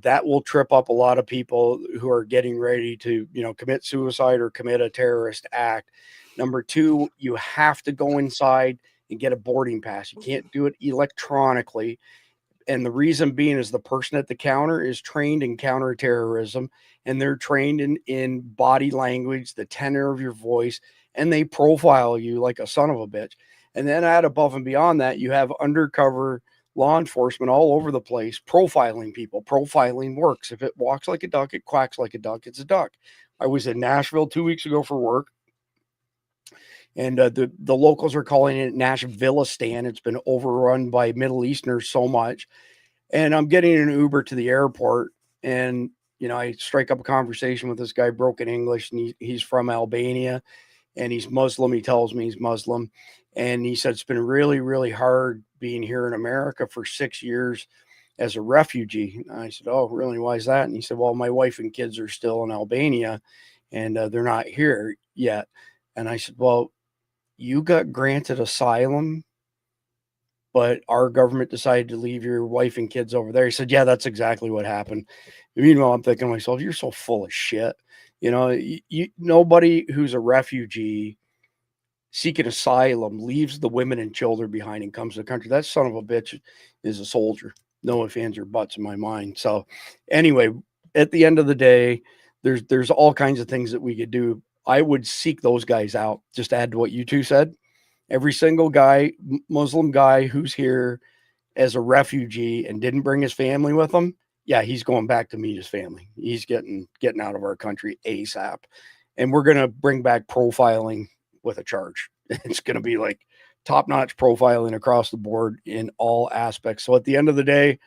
That will trip up a lot of people who are getting ready to, commit suicide or commit a terrorist act. Number 2, you have to go inside and get a boarding pass. You can't do it electronically. And the reason being is the person at the counter is trained in counterterrorism, and they're trained in body language, the tenor of your voice, and they profile you like a son of a bitch. And then add above and beyond that, you have undercover law enforcement all over the place profiling people. Profiling works. If it walks like a duck, it quacks like a duck, it's a duck. I was in Nashville 2 weeks ago for work. And the locals are calling it Nashvillistan. It's been overrun by Middle Easterners so much. And I'm getting an Uber to the airport, and I strike up a conversation with this guy, broken English, and he's from Albania, and he's Muslim. He tells me he's Muslim, and he said it's been really, really hard being here in America for 6 years as a refugee. And I said, "Oh, really? Why is that?" And he said, "Well, my wife and kids are still in Albania, and they're not here yet." And I said, "Well, you got granted asylum, but our government decided to leave your wife and kids over there." He said, "Yeah, that's exactly what happened." Meanwhile, I'm thinking to myself, "You're so full of shit." Nobody who's a refugee seeking asylum leaves the women and children behind and comes to the country. That son of a bitch is a soldier. No ifs, ands, or buts in my mind. So anyway, at the end of the day, there's all kinds of things that we could do. I would seek those guys out. Just to add to what you two said. Every single guy, Muslim guy who's here as a refugee and didn't bring his family with him, yeah, he's going back to meet his family. He's getting out of our country ASAP. And we're going to bring back profiling with a charge. It's going to be like top-notch profiling across the board in all aspects. So at the end of the day,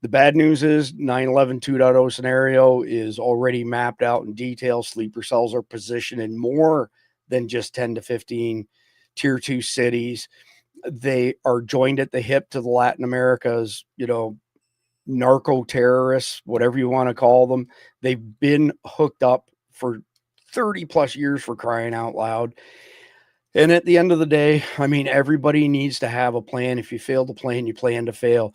the bad news is 9/11 2.0 scenario is already mapped out in detail. Sleeper cells are positioned in more than just 10 to 15 tier 2 cities. They are joined at the hip to the Latin America's, narco terrorists, whatever you want to call them. They've been hooked up for 30 plus years, for crying out loud. And at the end of the day, I mean, everybody needs to have a plan. If you fail to plan, you plan to fail.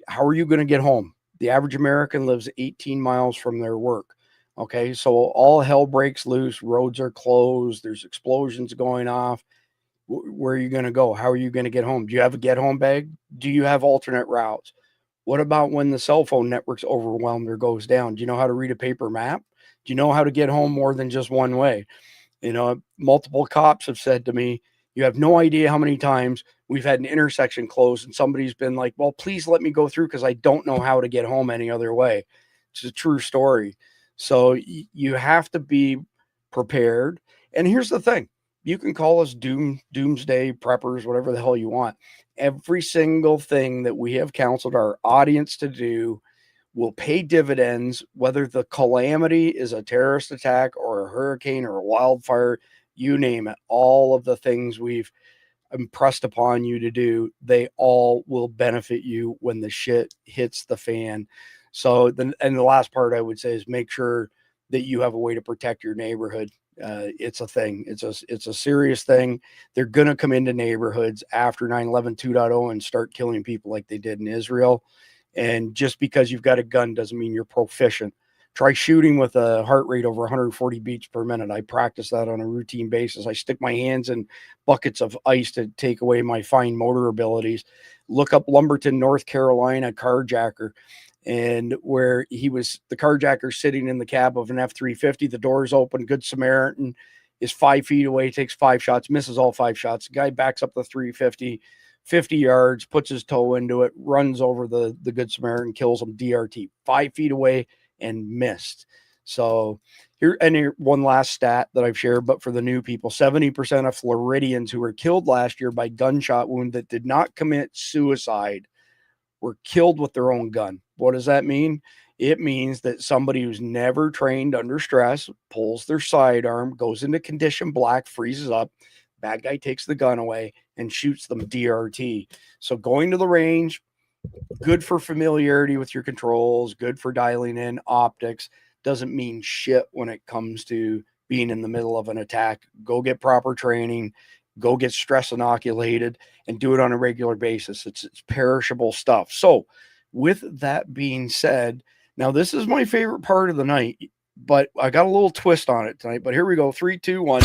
How are you going to get home? The average American lives 18 miles from their work. Okay, so all hell breaks loose. Roads are closed. There's explosions going off. Where are you going to go? How are you going to get home? Do you have a get home bag? Do you have alternate routes? What about when the cell phone network's overwhelmed or goes down? Do you know how to read a paper map? Do you know how to get home more than just one way? Multiple cops have said to me, "You have no idea how many times we've had an intersection closed and somebody's been like, well, please let me go through because I don't know how to get home any other way." It's a true story. So you have to be prepared. And here's the thing. You can call us doomsday preppers, whatever the hell you want. Every single thing that we have counseled our audience to do will pay dividends, whether the calamity is a terrorist attack or a hurricane or a wildfire, you name it. All of the things we've impressed upon you to do, they all will benefit you when the shit hits the fan. So the last part I would say is make sure that you have a way to protect your neighborhood. It's a thing. It's a serious thing. They're going to come into neighborhoods after 9/11 2.0 and start killing people like they did in Israel. And just because you've got a gun doesn't mean you're proficient. Try shooting with a heart rate over 140 beats per minute. I practice that on a routine basis. I stick my hands in buckets of ice to take away my fine motor abilities. Look up Lumberton, North Carolina carjacker, and where the carjacker sitting in the cab of an F-350. The doors open. Good Samaritan is 5 feet away, takes 5 shots, misses all 5 shots. The guy backs up the 350. 50 yards, puts his toe into it, runs over the Good Samaritan, kills him, DRT, 5 feet away and missed. So here one last stat that I've shared, but for the new people, 70% of Floridians who were killed last year by gunshot wound that did not commit suicide were killed with their own gun. What does that mean? It means that somebody who's never trained under stress pulls their sidearm, goes into condition black, freezes up. Bad guy takes the gun away and shoots them, DRT. So going to the range, good for familiarity with your controls, good for dialing in optics, doesn't mean shit when it comes to being in the middle of an attack. Go get proper training, go get stress inoculated, and do it on a regular basis. It's perishable stuff. So with that being said, now this is my favorite part of the night, but I got a little twist on it tonight. But here we go. 3, 2, 1.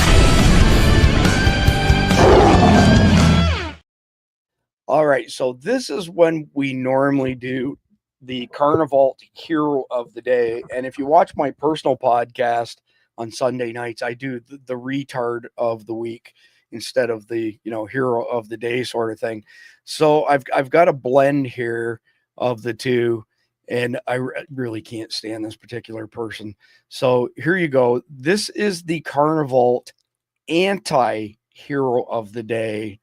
All right, so this is when we normally do the Carnival Hero of the Day. And if you watch my personal podcast on Sunday nights, I do the retard of the week instead of the hero of the day sort of thing. So I've got a blend here of the two, and I really can't stand this particular person. So here you go. This is the Carnival anti-hero hero of the day.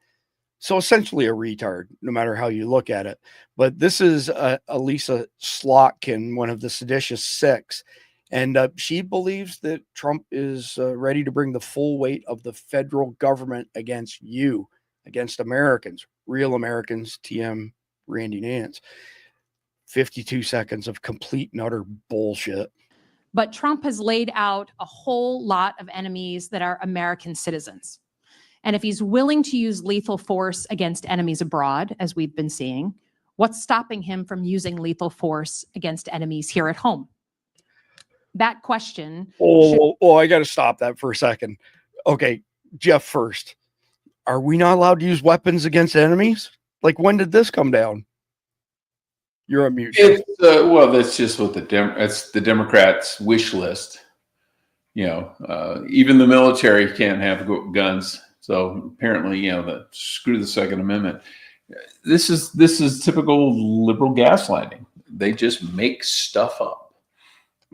So essentially a retard, no matter how you look at it. But this is Elisa Slotkin, one of the seditious six. And she believes that Trump is ready to bring the full weight of the federal government against you, against Americans, real Americans, TM Randy Nance. 52 seconds of complete and utter bullshit. But Trump has laid out a whole lot of enemies that are American citizens. And if he's willing to use lethal force against enemies abroad, as we've been seeing, what's stopping him from using lethal force against enemies here at home? That question. I got to stop that for a second. Okay, Jeff first. Are we not allowed to use weapons against enemies? Like, when did this come down? You're on mute. Well, that's just what that's the Democrats' wish list. Even the military can't have guns. So apparently, screw the Second Amendment. This is typical liberal gaslighting. They just make stuff up.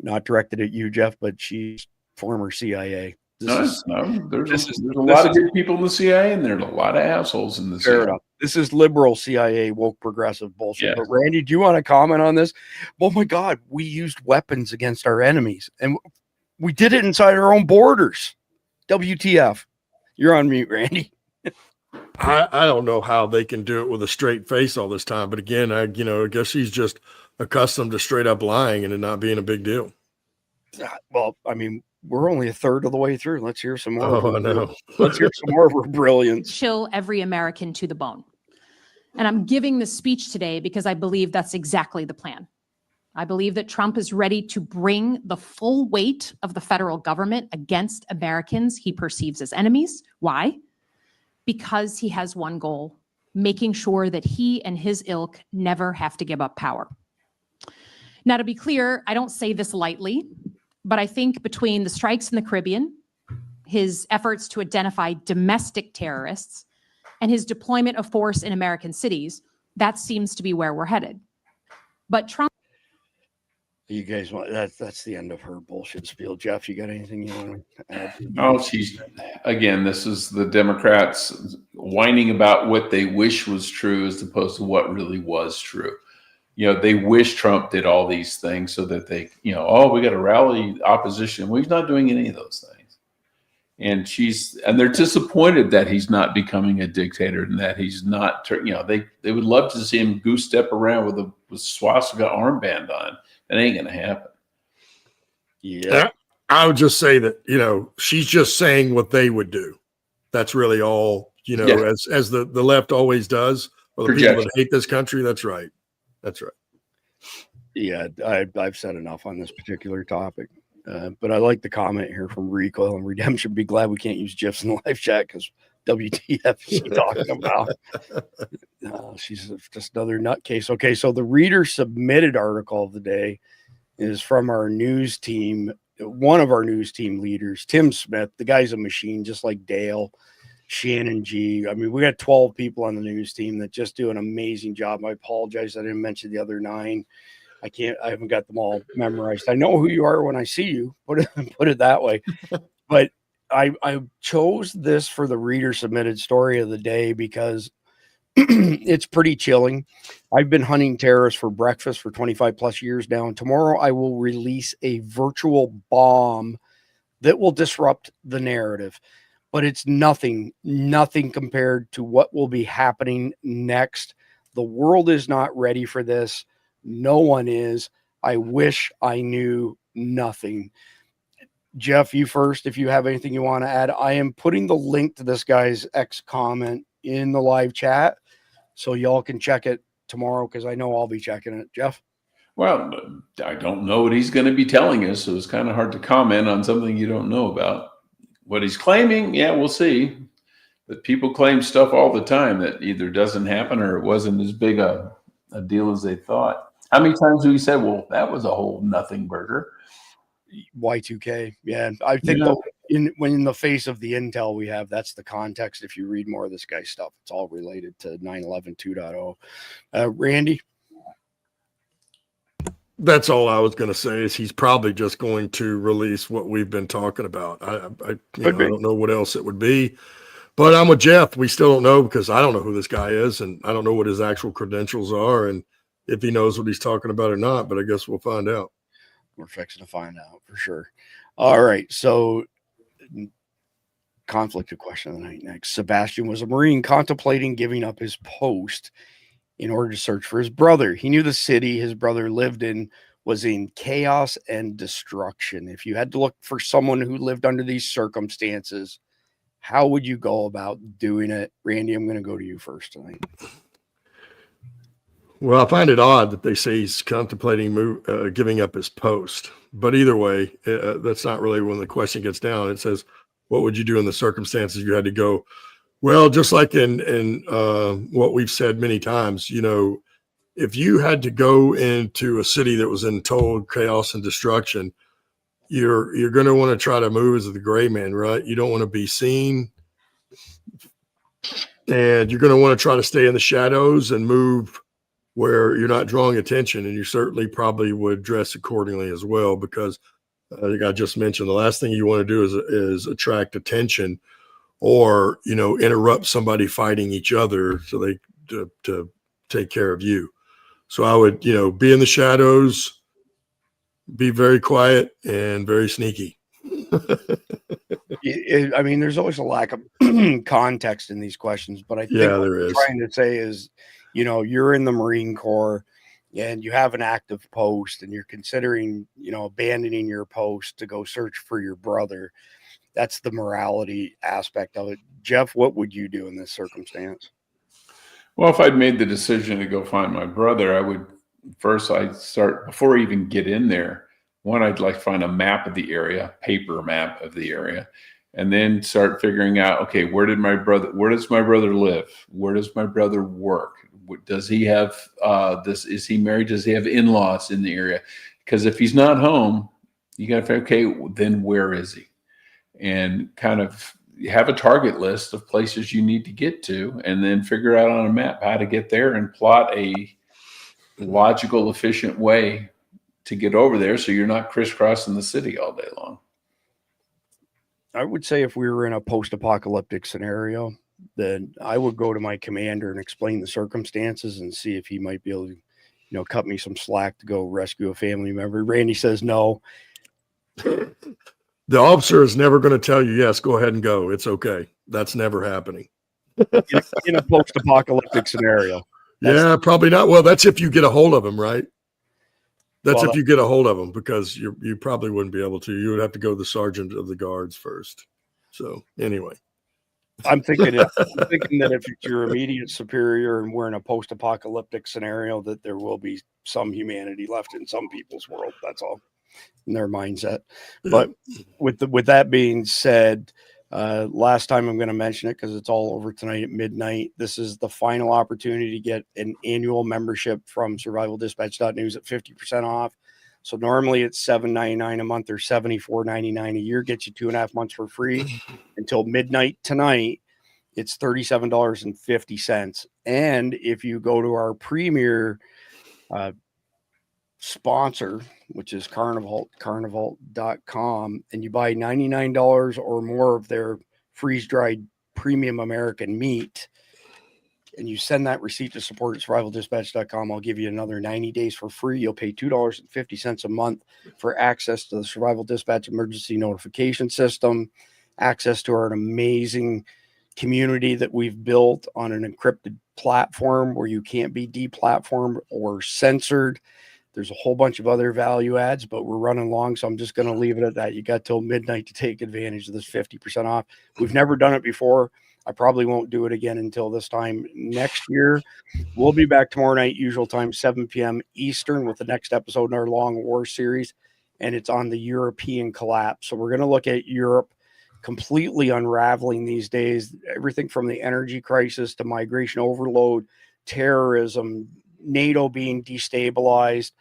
Not directed at you, Jeff, but she's former CIA. There's a lot of good people in the CIA, and there's a lot of assholes in the CIA. Fair enough. This is liberal CIA, woke progressive bullshit. Yes. But Randy, do you want to comment on this? Oh my God, we used weapons against our enemies, and we did it inside our own borders. WTF? You're on mute, Randy. I don't know how they can do it with a straight face all this time, but again, I guess he's just accustomed to straight up lying and it not being a big deal. Well, I mean, we're only a third of the way through. Let's hear some more. Oh, no. Let's hear some more of her brilliance. Chill every American to the bone. And I'm giving this speech today because I believe that's exactly the plan. I believe that Trump is ready to bring the full weight of the federal government against Americans he perceives as enemies. Why? Because he has one goal, making sure that he and his ilk never have to give up power. Now, to be clear, I don't say this lightly, but I think between the strikes in the Caribbean, his efforts to identify domestic terrorists, and his deployment of force in American cities, that seems to be where we're headed. But Trump. You guys want that's the end of her bullshit spiel. Jeff, you got anything you want to add? No, this is the Democrats whining about what they wish was true as opposed to what really was true. They wish Trump did all these things so that they, we got to rally opposition. Well, he's not doing any of those things. And they're disappointed that he's not becoming a dictator and that he's not, they would love to see him goose step around with swastika armband on. That ain't going to happen. Yeah. I would just say that, she's just saying what they would do. That's really all, as the left always does, or the people that hate this country. That's right. That's right. Yeah, I've said enough on this particular topic. But I like the comment here from Recoil and Redemption. Be glad we can't use GIFs in the live chat because WTF is she talking about? She's just another nutcase. Okay, so the reader submitted article of the day is from our news team, one of our news team leaders, Tim Smith. The guy's a machine, just like Dale, Shannon G. I mean, we got 12 people on the news team that just do an amazing job. I apologize I didn't mention the other 9. I haven't got them all memorized. I know who you are when I see you, put it that way. But I chose this for the reader submitted story of the day because it's pretty chilling. I've been hunting terrorists for breakfast for 25 plus years now. And tomorrow I will release a virtual bomb that will disrupt the narrative, but it's nothing compared to what will be happening next. The world is not ready for this. No one is. I wish I knew nothing. Jeff, you first, if you have anything you want to add. I am putting the link to this guy's X comment in the live chat so y'all can check it tomorrow because I know I'll be checking it. Jeff? Well, I don't know what he's going to be telling us, so it's kind of hard to comment on something you don't know about. What he's claiming, yeah, we'll see. But people claim stuff all the time that either doesn't happen or it wasn't as big a deal as they thought. How many times have we said, well, that was a whole nothing burger? Y2K. Yeah. I think when in the face of the intel we have, that's the context. If you read more of this guy's stuff, it's all related to 9/11 2.0. Randy? That's all I was going to say is he's probably just going to release what we've been talking about. I don't know what else it would be, But I'm with Jeff. We still don't know because I don't know who this guy is, and I don't know what his actual credentials are, and if he knows what he's talking about or not. But I guess we'll find out. We're fixing to find out for sure. All right. So, conflict of question of the night next. Sebastian was a Marine contemplating giving up his post in order to search for his brother. He knew the city his brother lived in was in chaos and destruction. If you had to look for someone who lived under these circumstances, how would you go about doing it? Randy, I'm going to go to you first tonight. Well, I find it odd that they say he's contemplating giving up his post. But either way, that's not really when the question gets down. It says, what would you do in the circumstances you had to go? Well, just like in what we've said many times, you know, if you had to go into a city that was in total chaos and destruction, you're going to want to try to move as the gray man, right? You don't want to be seen, and you're going to want to try to stay in the shadows and move where you're not drawing attention. And you certainly probably would dress accordingly as well, because like I just mentioned, the last thing you want to do is attract attention or, you know, interrupt somebody fighting each other so they to take care of you. So I would, you know, be in the shadows, be very quiet and very sneaky. I mean, there's always a lack of context in these questions, but I think what there I'm is. trying to say is, you know, you're in the Marine Corps and you have an active post and you're considering, you know, abandoning your post to go search for your brother. That's the morality aspect of it. Jeff, what would you do in this circumstance? Well, if I'd made the decision to go find my brother, I'd start, before I even get in there, I'd like to find a map of the area, paper map of the area, and then start figuring out, okay, where does my brother live? Where does my brother work? Does he have is he married? Does he have in-laws in the area? Because if he's not home, you got to figure, okay, then where is he? And kind of have a target list of places you need to get to, and then figure out on a map how to get there and plot a logical, efficient way to get over there so you're not crisscrossing the city all day long. I would say if we were in a post-apocalyptic scenario, then I would go to my commander and explain the circumstances and see if he might be able to, you know, cut me some slack to go rescue a family member. Randy says no. The officer is never going to tell you, yes, go ahead and go. It's okay. That's never happening. in a post-apocalyptic scenario. Yeah, probably not. Well, that's if you get a hold of him, right? That's if you get a hold of him, because you probably wouldn't be able to. You would have to go to the sergeant of the guards first. So anyway. I'm thinking that if it's your immediate superior and we're in a post-apocalyptic scenario, that there will be some humanity left in some people's world. That's all in their mindset. But with that being said, last time I'm going to mention it because it's all over tonight at midnight. This is the final opportunity to get an annual membership from survivaldispatch.news at 50% off. So normally it's $7.99 a month or $74.99 a year, gets you 2.5 months for free until midnight tonight. It's $37.50. And if you go to our premier sponsor, which is carnival.com, and you buy $99 or more of their freeze-dried premium American meat, and you send that receipt to support at survivaldispatch.com, I'll give you another 90 days for free. You'll pay $2.50 a month for access to the Survival Dispatch emergency notification system, access to our amazing community that we've built on an encrypted platform where you can't be deplatformed or censored. There's a whole bunch of other value adds, but we're running long, so I'm just going to leave it at that. You got till midnight to take advantage of this 50% off. We've never done it before. I probably won't do it again until this time next year. We'll be back tomorrow night, usual time, 7 p.m. Eastern, with the next episode in our Long War series, and it's on the European collapse. So we're going to look at Europe completely unraveling these days, everything from the energy crisis to migration overload, terrorism, NATO being destabilized,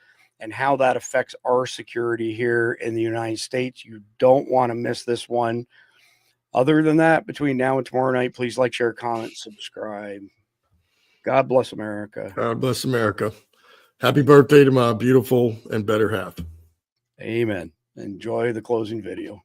and how that affects our security here in the United States. You don't want to miss this one. Other than that, between now and tomorrow night, please like, share, comment, subscribe. God bless America. God bless America. Happy birthday to my beautiful and better half. Amen. Enjoy the closing video.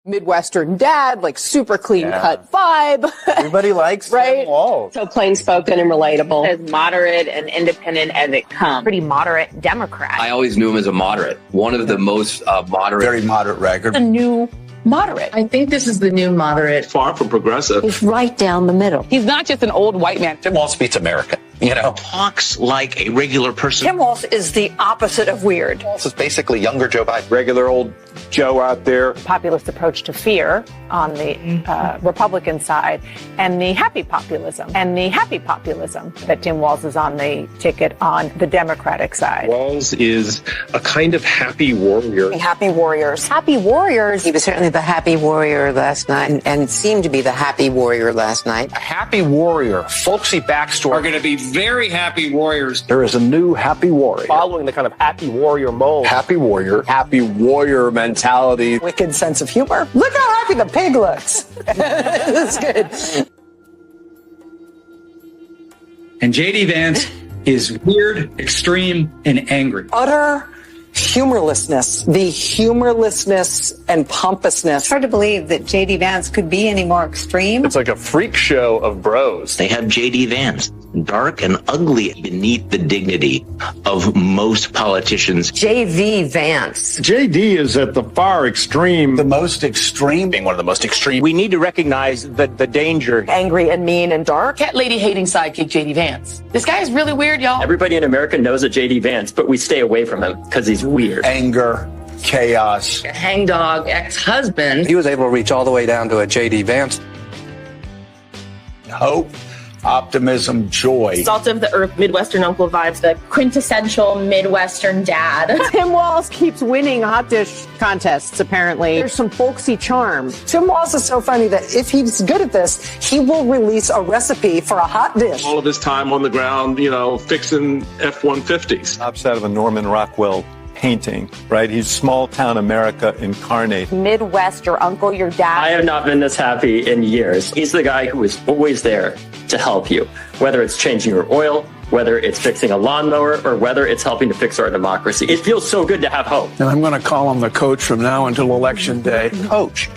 Midwestern dad, like super clean cut vibe. Everybody likes right? Tim Walz. So plain spoken and relatable. As moderate and independent as it comes. Pretty moderate Democrat. I always knew him as a moderate. One of the most moderate. Very moderate record. A new moderate. I think this is the new moderate. Far from progressive. He's right down the middle. He's not just an old white man. Tim Walz beats America. You know, Talks like a regular person. Tim Walz is the opposite of weird. Walz is basically younger Joe Biden. Regular old Joe out there. Populist approach to fear on the Republican side, and the happy populism. That Tim Walz is on the ticket on the Democratic side. Walz is a kind of happy warrior. Happy warriors. Happy warriors. He was certainly the happy warrior last night and seemed to be the happy warrior last night. A happy warrior, folksy backstory. Are going to be very happy warriors. There is a new happy warrior. Following the kind of happy warrior mold. Happy warrior mentality. Wicked sense of humor. Look how happy the pig looks. That's good. And J.D. Vance is weird, extreme, and angry. Utter humorlessness. The humorlessness and pompousness. It's hard to believe that J.D. Vance could be any more extreme. It's like a freak show of bros. They have J.D. Vance, dark and ugly beneath the dignity of most politicians. J.V. Vance. JD is at the far extreme. The most extreme, being one of the most extreme. We need to recognize the danger. Angry and mean and dark. Cat lady hating sidekick J.D. Vance. This guy is really weird, y'all. Everybody in America knows a J.D. Vance, but we stay away from him because he's weird. Anger, chaos. Hangdog ex-husband. He was able to reach all the way down to a J.D. Vance. Hope, optimism, joy. Salt of the earth, Midwestern uncle vibes, the quintessential Midwestern dad. Tim Walz keeps winning hot dish contests, apparently. There's some folksy charm. Tim Walz is so funny that if he's good at this, he will release a recipe for a hot dish. All of his time on the ground, fixing F-150s. Ops out of a Norman Rockwell painting, right? He's small town America incarnate. Midwest, your uncle, your dad. I have not been this happy in years. He's the guy who is always there to help you, whether it's changing your oil, whether it's fixing a lawnmower, or whether it's helping to fix our democracy. It feels so good to have hope. And I'm going to call him the coach from now until Election Day. Coach.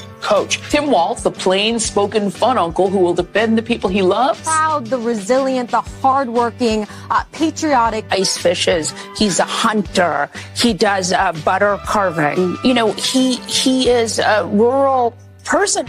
Tim Walz, the plain-spoken fun uncle who will defend the people he loves. Proud, the resilient, the hardworking, patriotic. Ice fishes. He's a hunter. He does butter carving. He is a rural person.